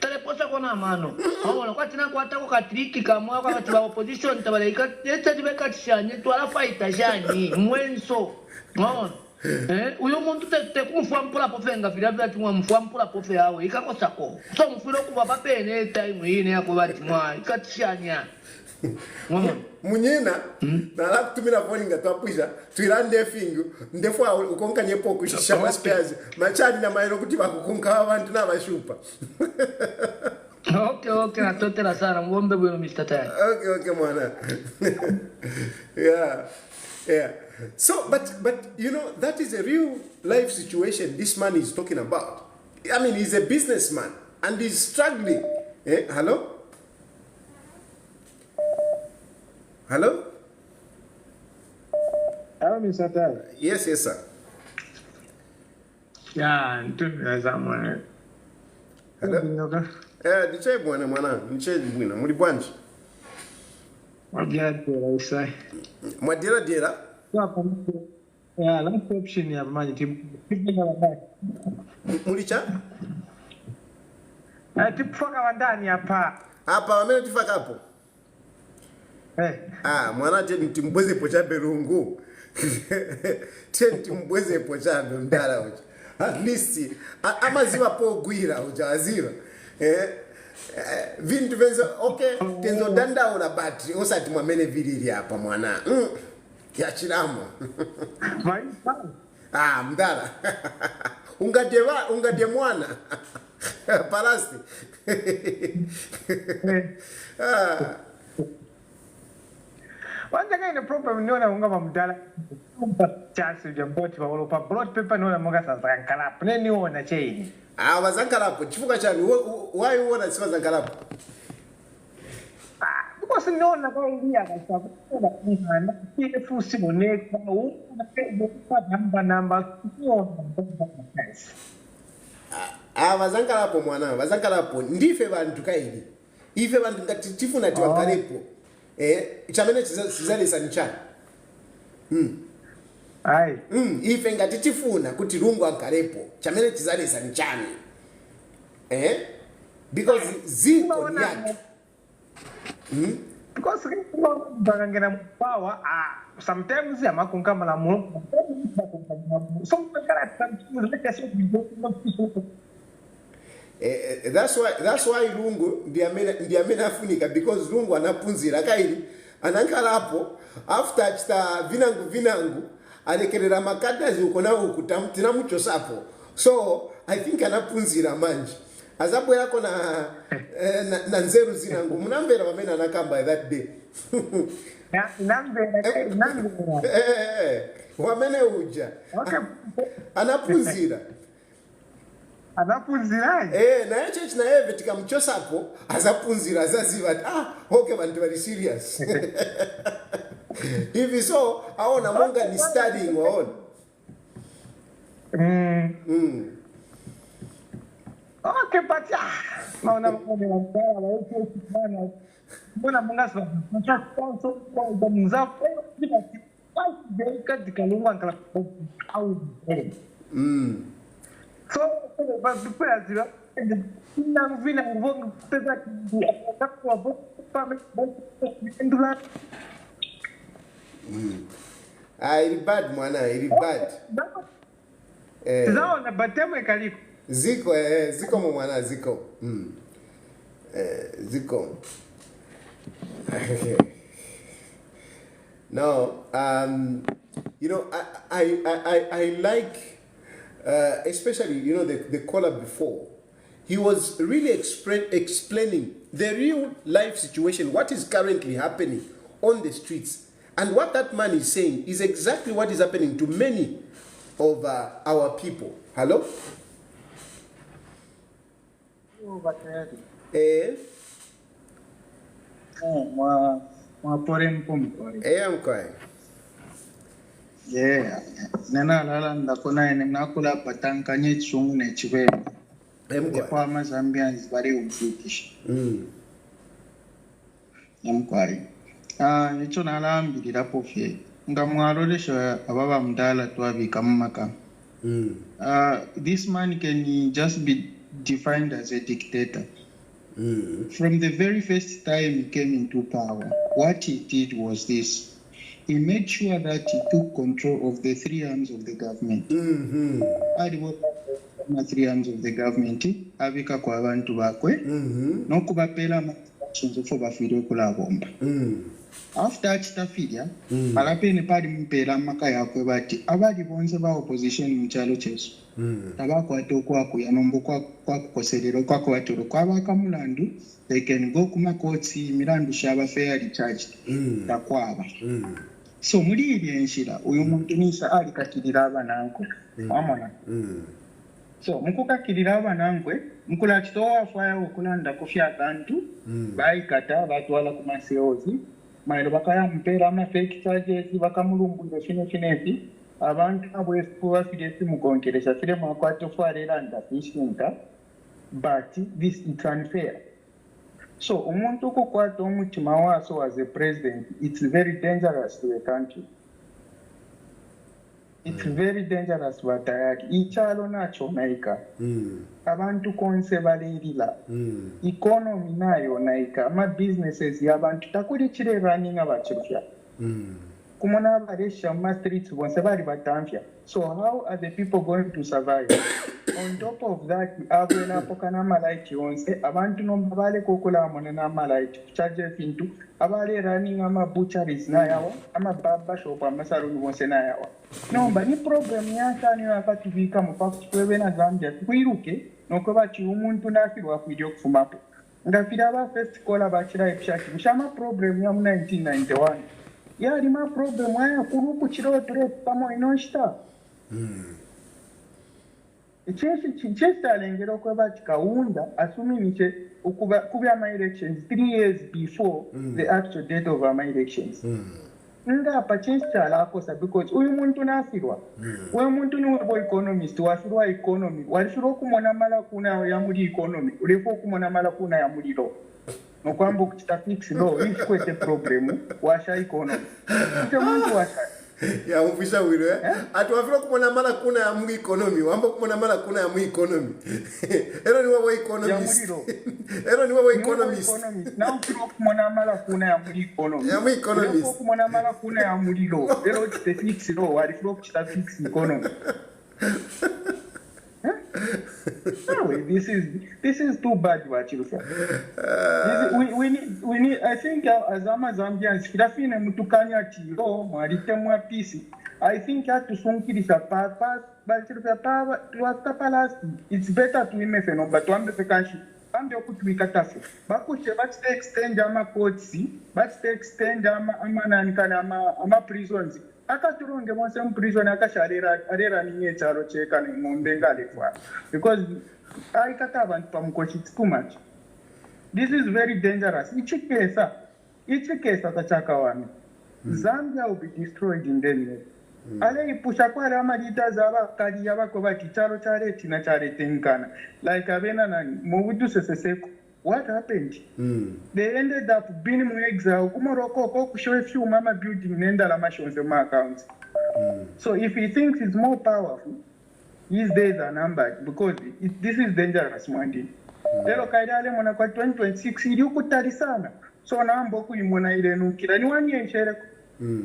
teleposa kona mano wabona kwati na kwatako katriki kamwa kwa bati ba opposition tabalaika tete tibeka tshanye twala fighter jani mwenso wabona uyu muntu te kumfwa mpula pofe ngafira bati mwa mfwa mpula pofe yawe ikakosa ko so mfiro kuba papene time ine yako bati mwa ikatshanya munyina na lakutumira phone ngatwapuja twirande fingu ndefwa ukonkanye poko shisha spares machani na maero kuti bakukunka abantu nabashupa okay natotera sana ngombe bwino Mr. Taya okay mwana yeah so but you know that is a real life situation this man is talking about. I mean, he's a businessman and he's struggling. Hello, Mr. Taya. Yes sir. Yeah, ntumira zamwe. Hello. Diche mwana niche bwina muri bwanji. Mwadira isai. Mwadira? Yeah, last option ya manyi timu. Mulicha? Tipfaka wandani hapa. Hapa wamene tifaka hapo. Mwana timbweze pocha berungu. Timbweze pocha ndala uja. At least amaziwa po gwira uja azira. Vintu venzo okay tenzo danda una battery osati mwamene viriri hapa mwana. Ya chilamo. Mdala. Ungade mwana. Palasti. Wanda kaina problem niona ungama mdala. Chance ya boti wa wolopa broad paper niona mga sazankalapu. Ne niona chaini. Wazankalapu. Chifuka chani. Why uona siwa zankalapu? Because niona kwa india kasa. Kile fusi moneka. Namba. Wazankalapu mwana. Wazankalapu. Ndife bantu kaili. Ife bantu tifuna tiwankalepo. Chamene sizali sanichani. Ife ngati tifuna kuti lungu ankalepo. Chamene sizali sanichani. Because ziko ni yatu. Because bagangena power sometimes ya makunkama la mungu. That's why lungu ndiamena afunika because lungu anapunzira kaili anankalapo after chita vinangu alekerera makadazi ukona ukutamtina mucho sapo so I think anapunzira manje azapo yako na nzeru zinangu munambera wamena anakamba that day wamene uja anapunzira na yeche na eve tikamchosapo azapunzira azaziva okay bantu bari serious hivi so aona monga ni studying waona Okay, but naona mbona mungasa Ili bad mwana, ili bad. Zao na batemo ikaliko. Ziko mwana, ziko. Ziko. No, you know, I like, especially, you know, the caller before. He was really explaining the real life situation, what is currently happening on the streets. And what that man is saying is exactly what is happening to many of our people. Hello? Yeah, nena lala ndakona ene nakula patankanye chungu ne chibembe. Kwa Zambians bari umfikisha. Yamkwari. Nicho nalambirira pofye. Ngamwarolesha ababa mdala twabika mumaka. This man can just be defined as a dictator. From the very first time he came into power, what he did was this. He made sure that he took control of the three arms of the government. Three arms of the government, abika kwa abantu bakwe, nokubapela amaactions for bafire kula bomba. After achitafiria, alapene pali mpela maka yakwe bati abali bonze ba opposition mu kyalo kyeso. Tabakwata okwakuya nombo kwakukoserera okwakwatura kwabaka mulandu, they can go kuma kotsi milandu shaba fairly charged. Takwaba. So muri ebyenshira uyu muntu nisa ali kakirira abananko. Amona. So mukukakirira abanangwe mukula kitowa faya okulanda kufya abantu bayikata batwala ku maseozi mailo bakaya mpera ama fake charges bakamulumbuza finesi abantu abo esikuwa fidesi mukonkeresha file mwakwato farera ndafishinka, but this is unfair. So umuntu kukwata omutima waso as a president, it's very dangerous to a country. It's very dangerous batayaki. Ichalo nacho naika. Abantu konse balirila. Economy nayo naika. Ma businesses yabantu takuri chire running abachirufya. Kumona abaresha ma streets bonse bari batamfya. So how are the people going to survive? On top of that, abwela pokana malaiti onse abantu nombale kokola monena malaiti charges into abale running ama butcheries na yawa ama baba shop ama salon bonse na yawa. Nomba ni problem yaka ni wakatubika mupaka kwebe na Zambia kwiruke nokuba chi umuntu nafirwa kwijyo kufumapo. Ngafira ba first call abachira epshaki mshama problem ya mu 1991. Yali ma problem aya kuruku chiro ture pamo inoshita. Chesta lengero kweba chikaunda assuming kuba my elections 3 years before the actual date of my elections. Nga pa chesta la kosa because uyu muntu nafirwa. Uyu muntu ni wabo economist wafirwa economy. Walifiro kumona mala kuna ya muri economy. Ulifo kumona mala kuna ya muri law. No kwambo kuchita fix law if kwete problem washa economy. Ute muntu washa ya mfisha wilo atuwafira kumona mala kuna ya mu economy wambo kumona mala kuna ya mu economy ero ni wabo economist ero ni wabo economist na ufiro kumona mala kuna ya mu economy ya mu economist ero kumona mala kuna ya mu law ero te fix law walifiro kuchita fix economy. Anyway, this is too bad what you say. We need I think as Zambians kirafine mutukanya tiro mwalitemwa peace. I think atusunkirisha papa bachiruka papa tuwakapalas it's better to imefeno but wambe fekashi ambe okutwikatafe bakushe batste extend ama courts batste extend ama nanikana ama prisons akaturonge monse mu prison akasharera ninye charo cheka ni ngombe ngalefwa because aikata abantu pamukochi too much. This is very dangerous. Ichi kesa tachaka wami. Zambia will be destroyed in 10 years. aleipusha kwari amalitaza abakali abako bati chalo chaletina chaletenkana like abena nani mubuduseseseko. What happened? They ended up being in exile. Kumoroko show a few mama building nendala mashonze ma accounts. So if he thinks he's more powerful, his days are numbered because this is dangerous mwandi. Lelo kaidale mwana kwa 2026 ili ukutali sana. So naambo kuimona ile nukila ni wani enchere.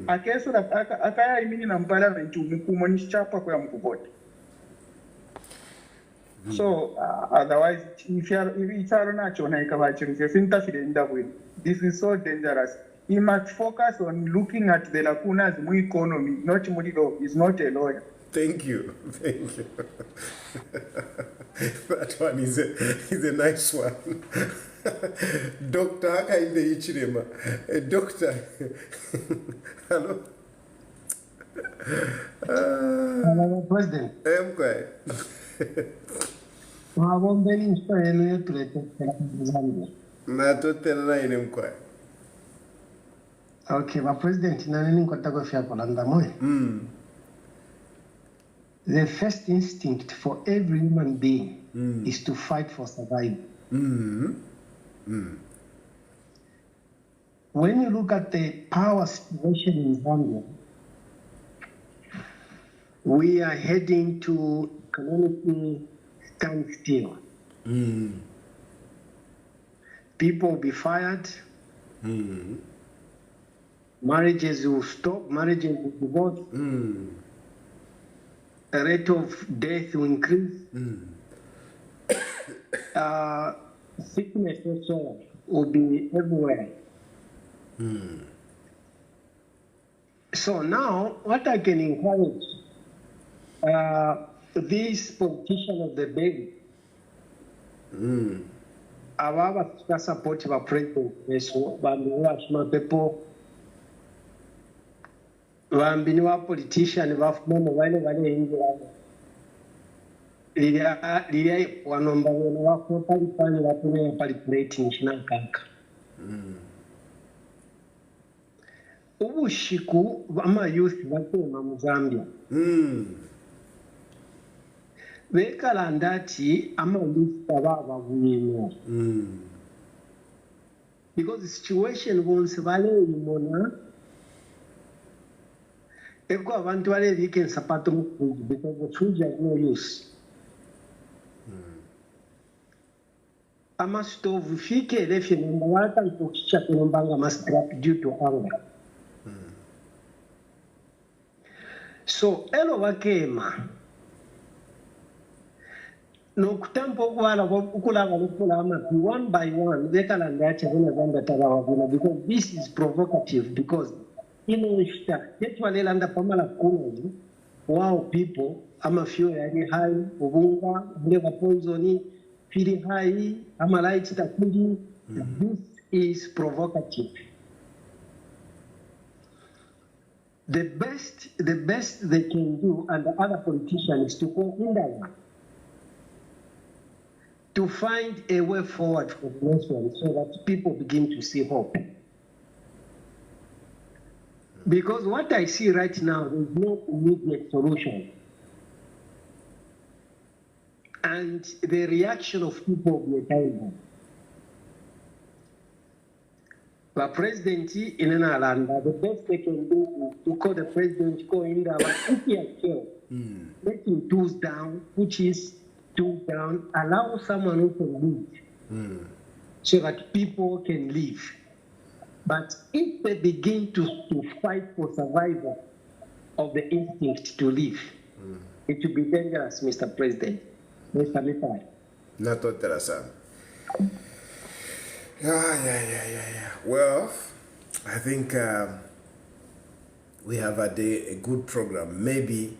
Akeso akaya imini na parliament umukumoni chapa kwa mkubote. So otherwise, if it's this is so dangerous. He must focus on looking at the lacunas in the economy, not Murido. He's not a lawyer. Thank you. That one is a nice one. Dr. Hakainde Ichirema. Doctor. Hello. Hello, President. I'm quiet. Okay, my president, the first instinct for every human being is to fight for survival. When you look at the power situation in Zambia, we are heading to economic standstill. People will be fired. Marriages will stop. Marriages will divorce. The rate of death will increase. Sickness also will be everywhere. So now, what I can encourage this politician of the day, our support of president, people, wambiniwa politician wafumamo wale lilia wanomba wena wako palipani wapune palipuleti nshinankanka. Ubushiku ama youth bakoma mu Zambia. Bekala ndati ama youth baba bunino. Because the situation wonse vale imona eko abantu wale weekend sapato mukuji because the food has no use. Ama stove fike refi namba wata ikukicha kunombanga mascrap due to hunger. So elo wakema no kutampo wala ukula one by one dekala ndacha vina zanda tarawavina because this is provocative because inishta yetwale landa pamala kuno wow people ama fio yani hai ubunga mbega poisoni fili hai ama light takundi. This is provocative. The best they can do, and the other politicians, is to go in that to find a way forward for the nation so that people begin to see hope. Because what I see right now, there's no immediate solution. And the reaction of people will be terrible. But president in Alanda, the best they can do is to call the president, go in there, but if he has killed, let him tools down, which is tools down, allow someone who can lead, so that people can live. But if they begin to fight for survival of the instinct to live, it will be dangerous, Mr. President. Mr. Mitai. Not interesting. Yeah. Well, I think we have had a good program. Maybe,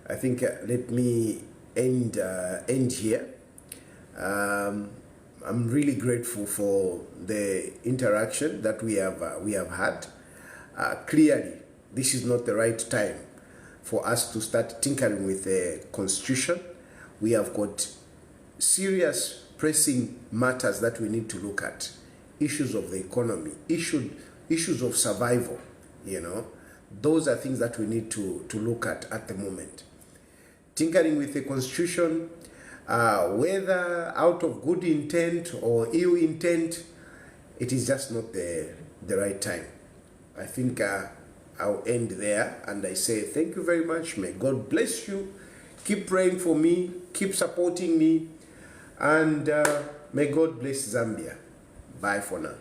I think, let me end here. I'm really grateful for the interaction that we have had. Clearly, this is not the right time for us to start tinkering with the Constitution. We have got serious pressing matters that we need to look at. Issues of the economy, issues of survival, Those are things that we need to look at the moment. Tinkering with the constitution, whether out of good intent or ill intent, it is just not the right time. I think I'll end there, and I say thank you very much. May God bless you. Keep praying for me, keep supporting me, and may God bless Zambia. Bye for now.